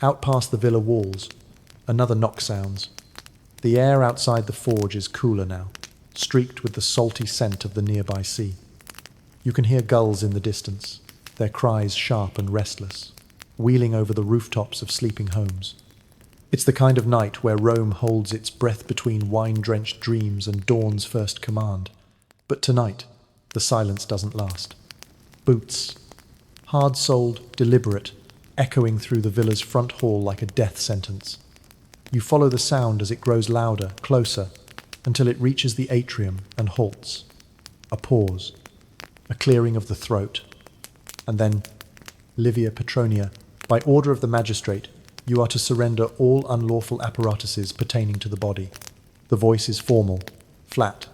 out past the villa walls, another knock sounds. The air outside the forge is cooler now, streaked with the salty scent of the nearby sea. You can hear gulls in the distance, their cries sharp and restless, wheeling over the rooftops of sleeping homes. It's the kind of night where Rome holds its breath between wine-drenched dreams and dawn's first command. But tonight, the silence doesn't last. Boots, hard-soled, deliberate, echoing through the villa's front hall like a death sentence. You follow the sound as it grows louder, closer, until it reaches the atrium and halts. A pause, a clearing of the throat, and then, Livia Petronia, by order of the magistrate, you are to surrender all unlawful apparatuses pertaining to the body. The voice is formal, flat,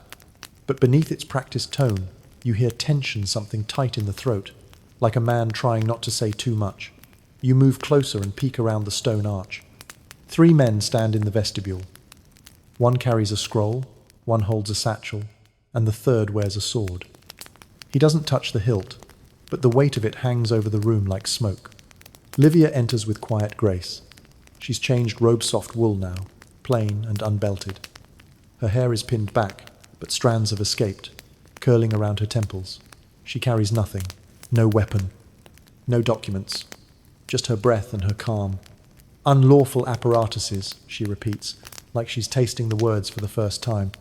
but beneath its practiced tone, you hear tension, something tight in the throat, like a man trying not to say too much. You move closer and peek around the stone arch. 3 men stand in the vestibule. One carries a scroll, one holds a satchel, and the third wears a sword. He doesn't touch the hilt, but the weight of it hangs over the room like smoke. Livia enters with quiet grace. She's changed robe-soft wool now, plain and unbelted. Her hair is pinned back, but strands have escaped, curling around her temples. She carries nothing, no weapon, no documents, just her breath and her calm. Unlawful apparatuses, she repeats, like she's tasting the words for the first time.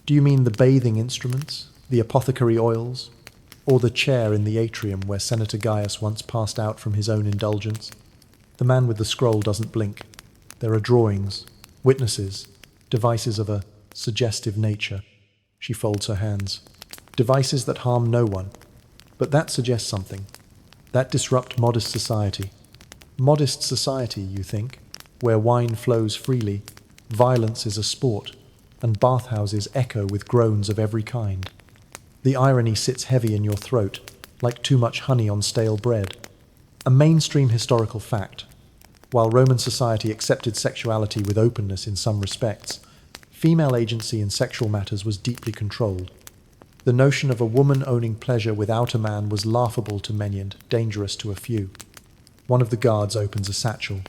Do you mean the bathing instruments, the apothecary oils, or the chair in the atrium where Senator Gaius once passed out from his own indulgence? The man with the scroll doesn't blink. There are drawings, witnesses, devices of a suggestive nature. She folds her hands. Devices that harm no one. But that suggests something. That disrupt modest society. Modest society, you think, where wine flows freely, violence is a sport, and bathhouses echo with groans of every kind. The irony sits heavy in your throat, like too much honey on stale bread. A mainstream historical fact. While Roman society accepted sexuality with openness in some respects, female agency in sexual matters was deeply controlled. The notion of a woman owning pleasure without a man was laughable to many and dangerous to a few. One of the guards opens a satchel.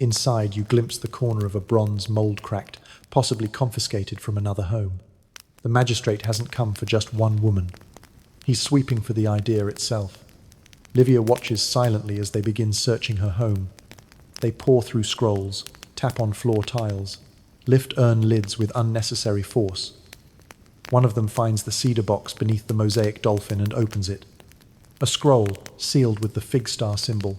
Inside, you glimpse the corner of a bronze mold-cracked, possibly confiscated from another home. The magistrate hasn't come for just one woman. He's sweeping for the idea itself. Livia watches silently as they begin searching her home. They pore through scrolls, tap on floor tiles, lift urn lids with unnecessary force. One of them finds the cedar box beneath the mosaic dolphin and opens it. A scroll, sealed with the fig star symbol.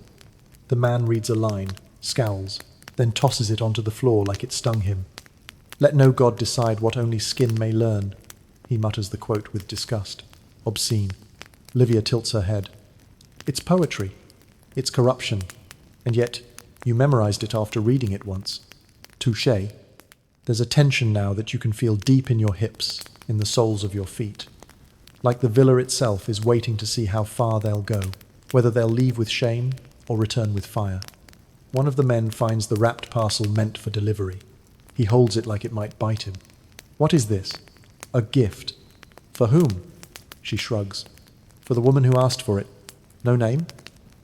The man reads a line, scowls, then tosses it onto the floor like it stung him. Let no god decide what only skin may learn. He mutters the quote with disgust. Obscene. Livia tilts her head. It's poetry. It's corruption. And yet, you memorized it after reading it once. Touché. There's a tension now that you can feel deep in your hips, in the soles of your feet. Like the villa itself is waiting to see how far they'll go, whether they'll leave with shame or return with fire. One of the men finds the wrapped parcel meant for delivery. He holds it like it might bite him. What is this? A gift. For whom? She shrugs. For the woman who asked for it. No name?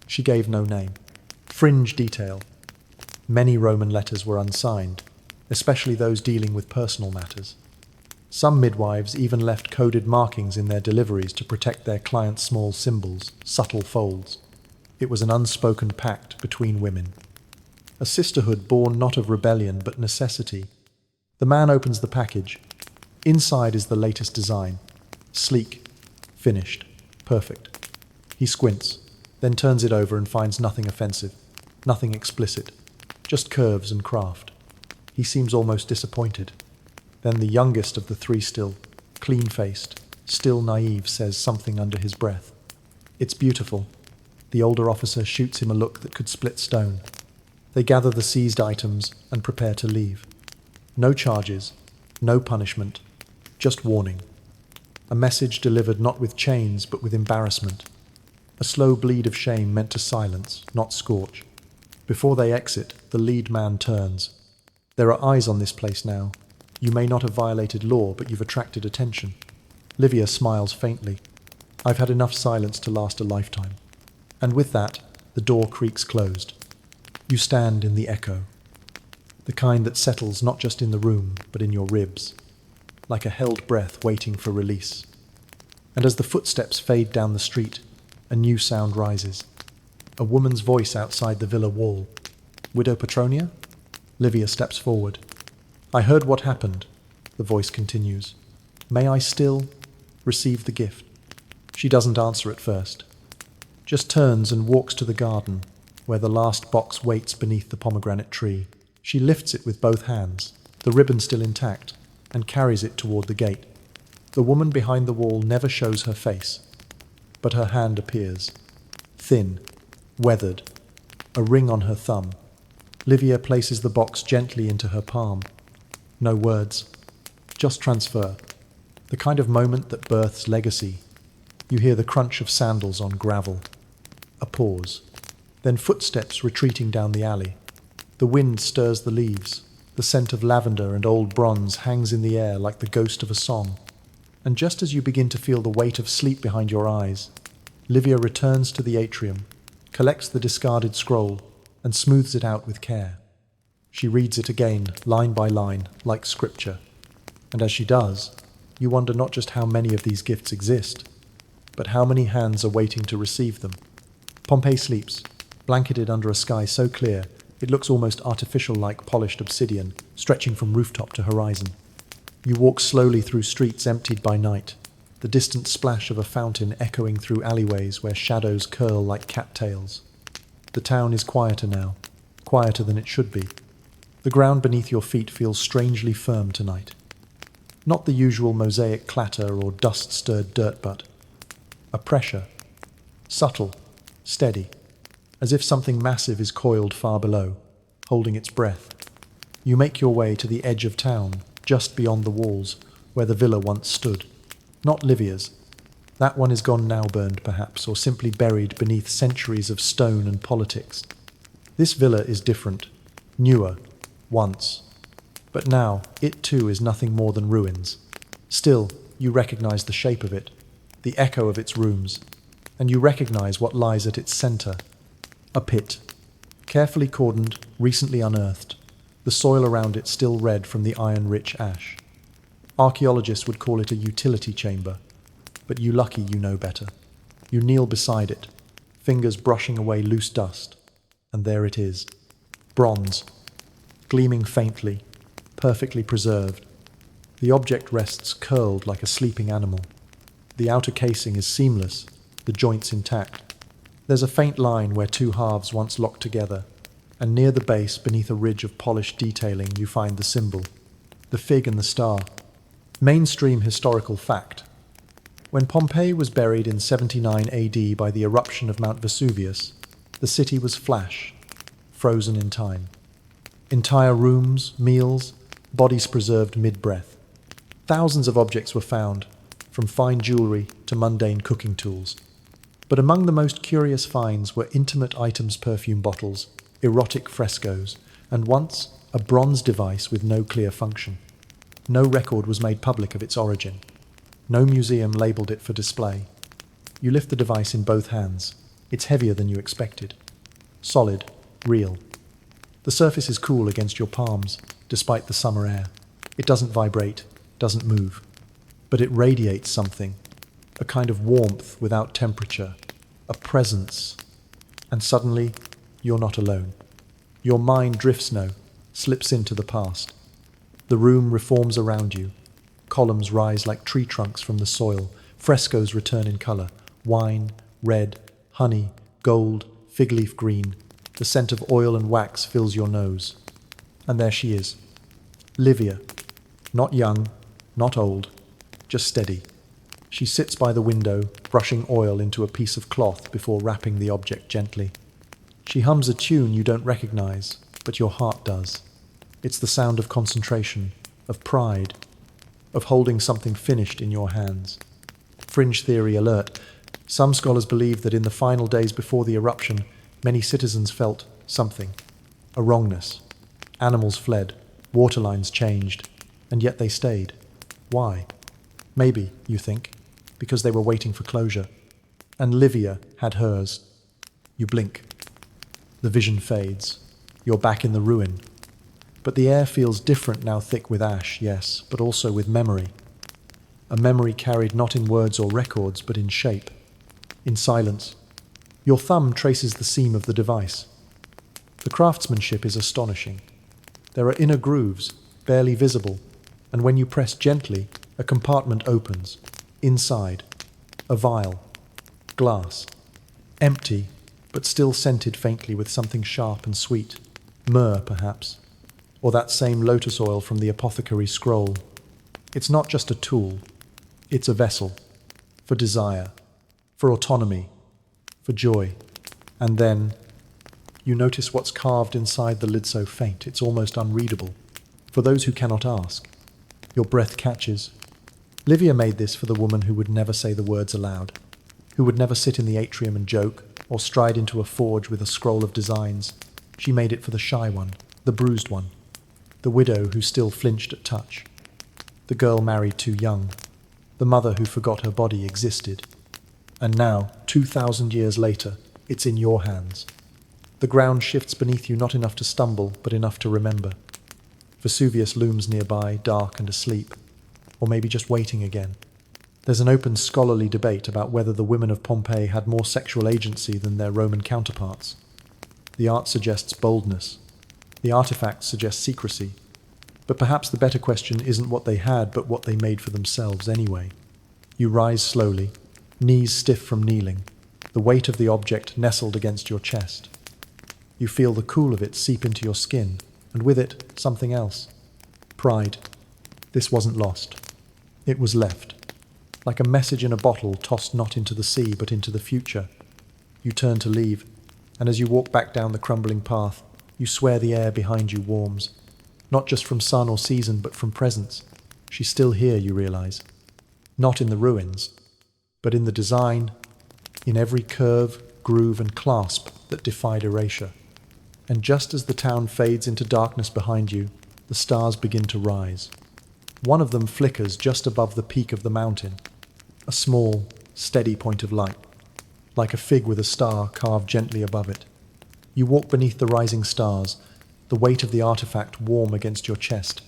She gave no name. Fringe detail. Many Roman letters were unsigned, especially those dealing with personal matters. Some midwives even left coded markings in their deliveries to protect their clients' small symbols, subtle folds. It was an unspoken pact between women. A sisterhood born not of rebellion but necessity. The man opens the package. Inside is the latest design. Sleek, finished, perfect. He squints, then turns it over and finds nothing offensive, nothing explicit, just curves and craft. He seems almost disappointed. Then the youngest of the three still, clean-faced, still naive, says something under his breath. It's beautiful. The older officer shoots him a look that could split stone. They gather the seized items and prepare to leave. No charges, no punishment, just warning. A message delivered not with chains but with embarrassment. A slow bleed of shame meant to silence, not scorch. Before they exit, the lead man turns. There are eyes on this place now. You may not have violated law, but you've attracted attention. Livia smiles faintly. I've had enough silence to last a lifetime. And with that, the door creaks closed. You stand in the echo. The kind that settles not just in the room, but in your ribs. Like a held breath waiting for release. And as the footsteps fade down the street, a new sound rises. A woman's voice outside the villa wall. Widow Petronia? Livia steps forward. I heard what happened, the voice continues. May I still receive the gift? She doesn't answer at first. Just turns and walks to the garden, where the last box waits beneath the pomegranate tree. She lifts it with both hands, the ribbon still intact, and carries it toward the gate. The woman behind the wall never shows her face, but her hand appears. Thin, weathered, a ring on her thumb. Livia places the box gently into her palm. No words, just transfer. The kind of moment that births legacy. You hear the crunch of sandals on gravel. A pause. Then footsteps retreating down the alley. The wind stirs the leaves. The scent of lavender and old bronze hangs in the air like the ghost of a song. And just as you begin to feel the weight of sleep behind your eyes, Livia returns to the atrium, collects the discarded scroll, and smooths it out with care. She reads it again, line by line, like scripture. And as she does, you wonder not just how many of these gifts exist, but how many hands are waiting to receive them. Pompeii sleeps, blanketed under a sky so clear, it looks almost artificial, like polished obsidian, stretching from rooftop to horizon. You walk slowly through streets emptied by night, the distant splash of a fountain echoing through alleyways where shadows curl like cattails. The town is quieter now, quieter than it should be. The ground beneath your feet feels strangely firm tonight. Not the usual mosaic clatter or dust-stirred dirt, but a pressure, subtle, steady, as if something massive is coiled far below, holding its breath. You make your way to the edge of town, just beyond the walls, where the villa once stood. Not Livia's. That one is gone now, burned perhaps, or simply buried beneath centuries of stone and politics. This villa is different, newer, once. But now, it too is nothing more than ruins. Still, you recognize the shape of it, the echo of its rooms, and you recognize what lies at its center. A pit, carefully cordoned, recently unearthed, the soil around it still red from the iron-rich ash. Archaeologists would call it a utility chamber, but you lucky you know better. You kneel beside it, fingers brushing away loose dust, and there it is. Bronze, gleaming faintly, perfectly preserved. The object rests curled like a sleeping animal. The outer casing is seamless, the joints intact. There's a faint line where two halves once locked together, and near the base, beneath a ridge of polished detailing, you find the symbol, the fig and the star. Mainstream historical fact. When Pompeii was buried in 79 AD by the eruption of Mount Vesuvius, the city was flash, frozen in time. Entire rooms, meals, bodies preserved mid-breath. Thousands of objects were found, from fine jewelry to mundane cooking tools. But among the most curious finds were intimate items, perfume bottles, erotic frescoes, and once a bronze device with no clear function. No record was made public of its origin. No museum labeled it for display. You lift the device in both hands. It's heavier than you expected. Solid, real. The surface is cool against your palms, despite the summer air. It doesn't vibrate, doesn't move. But it radiates something, a kind of warmth without temperature, a presence. And suddenly, you're not alone. Your mind drifts now, slips into the past. The room reforms around you. Columns rise like tree trunks from the soil. Frescoes return in color. Wine, red, honey, gold, fig leaf green. The scent of oil and wax fills your nose. And there she is. Livia. Not young, not old, just steady. She sits by the window, brushing oil into a piece of cloth before wrapping the object gently. She hums a tune you don't recognize, but your heart does. It's the sound of concentration, of pride, of holding something finished in your hands. Fringe theory alert. Some scholars believe that in the final days before the eruption, many citizens felt something, a wrongness. Animals fled, water lines changed, and yet they stayed. Why? Maybe, you think, because they were waiting for closure. And Livia had hers. You blink. The vision fades. You're back in the ruin. But the air feels different now, thick with ash, yes, but also with memory. A memory carried not in words or records, but in shape, in silence. Your thumb traces the seam of the device. The craftsmanship is astonishing. There are inner grooves, barely visible, and when you press gently, a compartment opens. Inside, a vial, glass, empty, but still scented faintly with something sharp and sweet. Myrrh, perhaps, or that same lotus oil from the apothecary's scroll. It's not just a tool, it's a vessel, for desire, for autonomy, for joy. And then, you notice what's carved inside the lid so faint, it's almost unreadable. For those who cannot ask, your breath catches. Livia made this for the woman who would never say the words aloud, who would never sit in the atrium and joke, or stride into a forge with a scroll of designs. She made it for the shy one, the bruised one, the widow who still flinched at touch, the girl married too young, the mother who forgot her body existed. And now, 2,000 years later, it's in your hands. The ground shifts beneath you, not enough to stumble, but enough to remember. Vesuvius looms nearby, dark and asleep, or maybe just waiting again. There's an open scholarly debate about whether the women of Pompeii had more sexual agency than their Roman counterparts. The art suggests boldness. The artifacts suggest secrecy. But perhaps the better question isn't what they had, but what they made for themselves anyway. You rise slowly, knees stiff from kneeling, the weight of the object nestled against your chest. You feel the cool of it seep into your skin, and with it, something else. Pride. This wasn't lost. It was left. Like a message in a bottle tossed not into the sea, but into the future. You turn to leave, and as you walk back down the crumbling path, you swear the air behind you warms. Not just from sun or season, but from presence. She's still here, you realize. Not in the ruins, but in the design, in every curve, groove, and clasp that defied erasure. And just as the town fades into darkness behind you, the stars begin to rise. One of them flickers just above the peak of the mountain, a small, steady point of light, like a fig with a star carved gently above it. You walk beneath the rising stars, the weight of the artifact warm against your chest,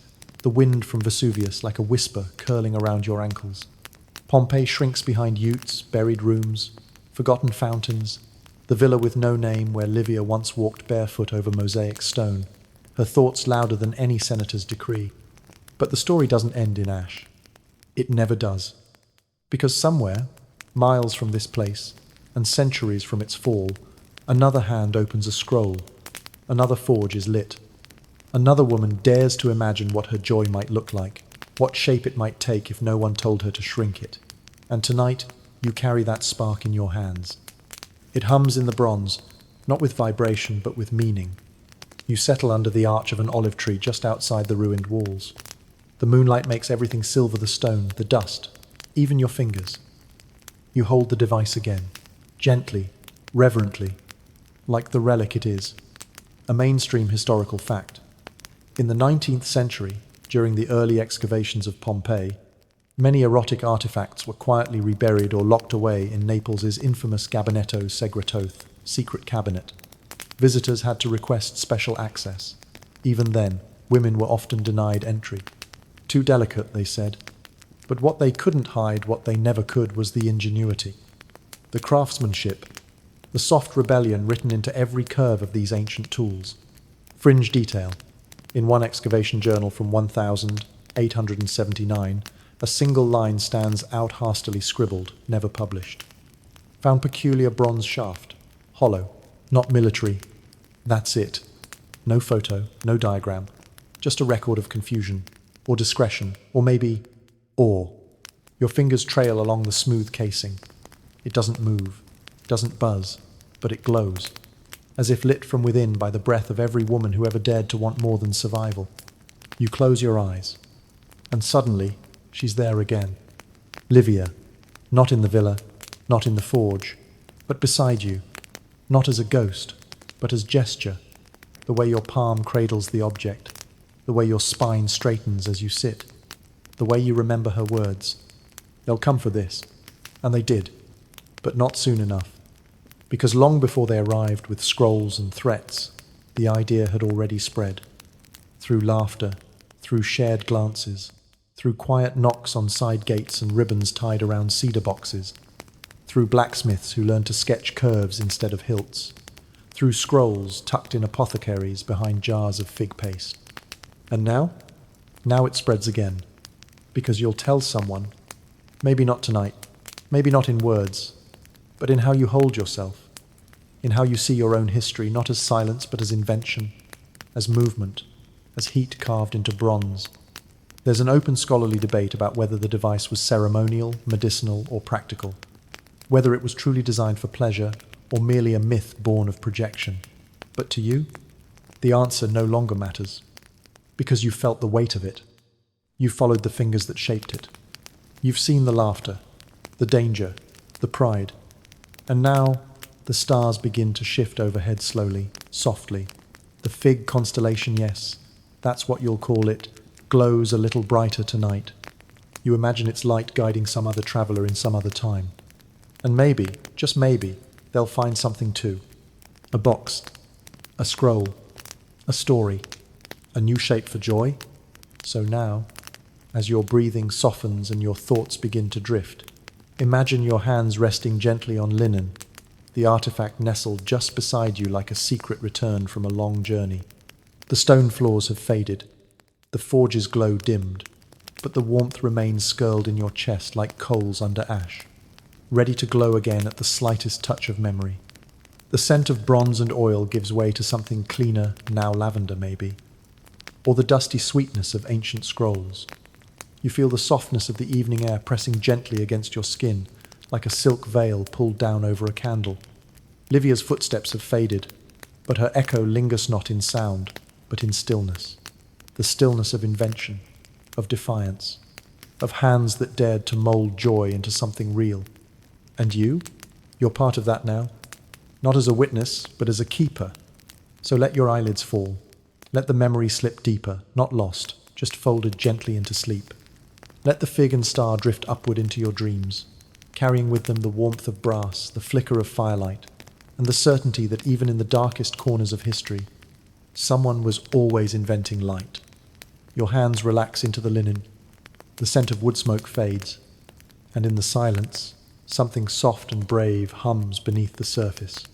the wind from Vesuvius like a whisper curling around your ankles. Pompeii shrinks behind utes, buried rooms, forgotten fountains, the villa with no name where Livia once walked barefoot over mosaic stone, her thoughts louder than any senator's decree. But the story doesn't end in ash. It never does. Because somewhere, miles from this place, and centuries from its fall, another hand opens a scroll, another forge is lit. Another woman dares to imagine what her joy might look like, what shape it might take if no one told her to shrink it. And tonight, you carry that spark in your hands. It hums in the bronze, not with vibration, but with meaning. You settle under the arch of an olive tree just outside the ruined walls. The moonlight makes everything silver: the stone, the dust, even your fingers. You hold the device again, gently, reverently, like the relic it is, a mainstream historical fact. In the 19th century, during the early excavations of Pompeii, many erotic artifacts were quietly reburied or locked away in Naples' infamous Gabinetto Segreto, secret cabinet. Visitors had to request special access. Even then, women were often denied entry. Too delicate, they said. But what they couldn't hide, what they never could, was the ingenuity, the craftsmanship, the soft rebellion written into every curve of these ancient tools. Fringe detail. In one excavation journal from 1879, a single line stands out hastily scribbled, never published. Found peculiar bronze shaft, hollow, not military. That's it. No photo, no diagram, just a record of confusion, or discretion, or maybe awe. Your fingers trail along the smooth casing. It doesn't move, doesn't buzz, but it glows, as if lit from within by the breath of every woman who ever dared to want more than survival. You close your eyes, and suddenly she's there again. Livia, not in the villa, not in the forge, but beside you, not as a ghost, but as gesture, the way your palm cradles the object, the way your spine straightens as you sit, the way you remember her words. They'll come for this, and they did, but not soon enough, because long before they arrived with scrolls and threats, the idea had already spread. Through laughter, through shared glances, through quiet knocks on side gates and ribbons tied around cedar boxes, through blacksmiths who learned to sketch curves instead of hilts, through scrolls tucked in apothecaries behind jars of fig paste. And now? Now it spreads again, because you'll tell someone, maybe not tonight, maybe not in words, but in how you hold yourself, in how you see your own history, not as silence but as invention, as movement, as heat carved into bronze. There's an open scholarly debate about whether the device was ceremonial, medicinal, or practical, whether it was truly designed for pleasure or merely a myth born of projection. But to you, the answer no longer matters, because you've felt the weight of it. You've followed the fingers that shaped it. You've seen the laughter, the danger, the pride. And now the stars begin to shift overhead slowly, softly. The fig constellation, yes, that's what you'll call it, glows a little brighter tonight. You imagine its light guiding some other traveler in some other time. And maybe, just maybe, they'll find something too. A box, a scroll, a story, a new shape for joy. So now, as your breathing softens and your thoughts begin to drift, imagine your hands resting gently on linen, the artifact nestled just beside you like a secret return from a long journey. The stone floors have faded, the forge's glow dimmed, but the warmth remains skirled in your chest like coals under ash, ready to glow again at the slightest touch of memory. The scent of bronze and oil gives way to something cleaner, now lavender maybe, or the dusty sweetness of ancient scrolls. You feel the softness of the evening air pressing gently against your skin, like a silk veil pulled down over a candle. Livia's footsteps have faded, but her echo lingers not in sound, but in stillness. The stillness of invention, of defiance, of hands that dared to mold joy into something real. And you? You're part of that now. Not as a witness, but as a keeper. So let your eyelids fall. Let the memory slip deeper, not lost, just folded gently into sleep. Let the fig and star drift upward into your dreams, carrying with them the warmth of brass, the flicker of firelight, and the certainty that even in the darkest corners of history, someone was always inventing light. Your hands relax into the linen, the scent of wood smoke fades, and in the silence, something soft and brave hums beneath the surface.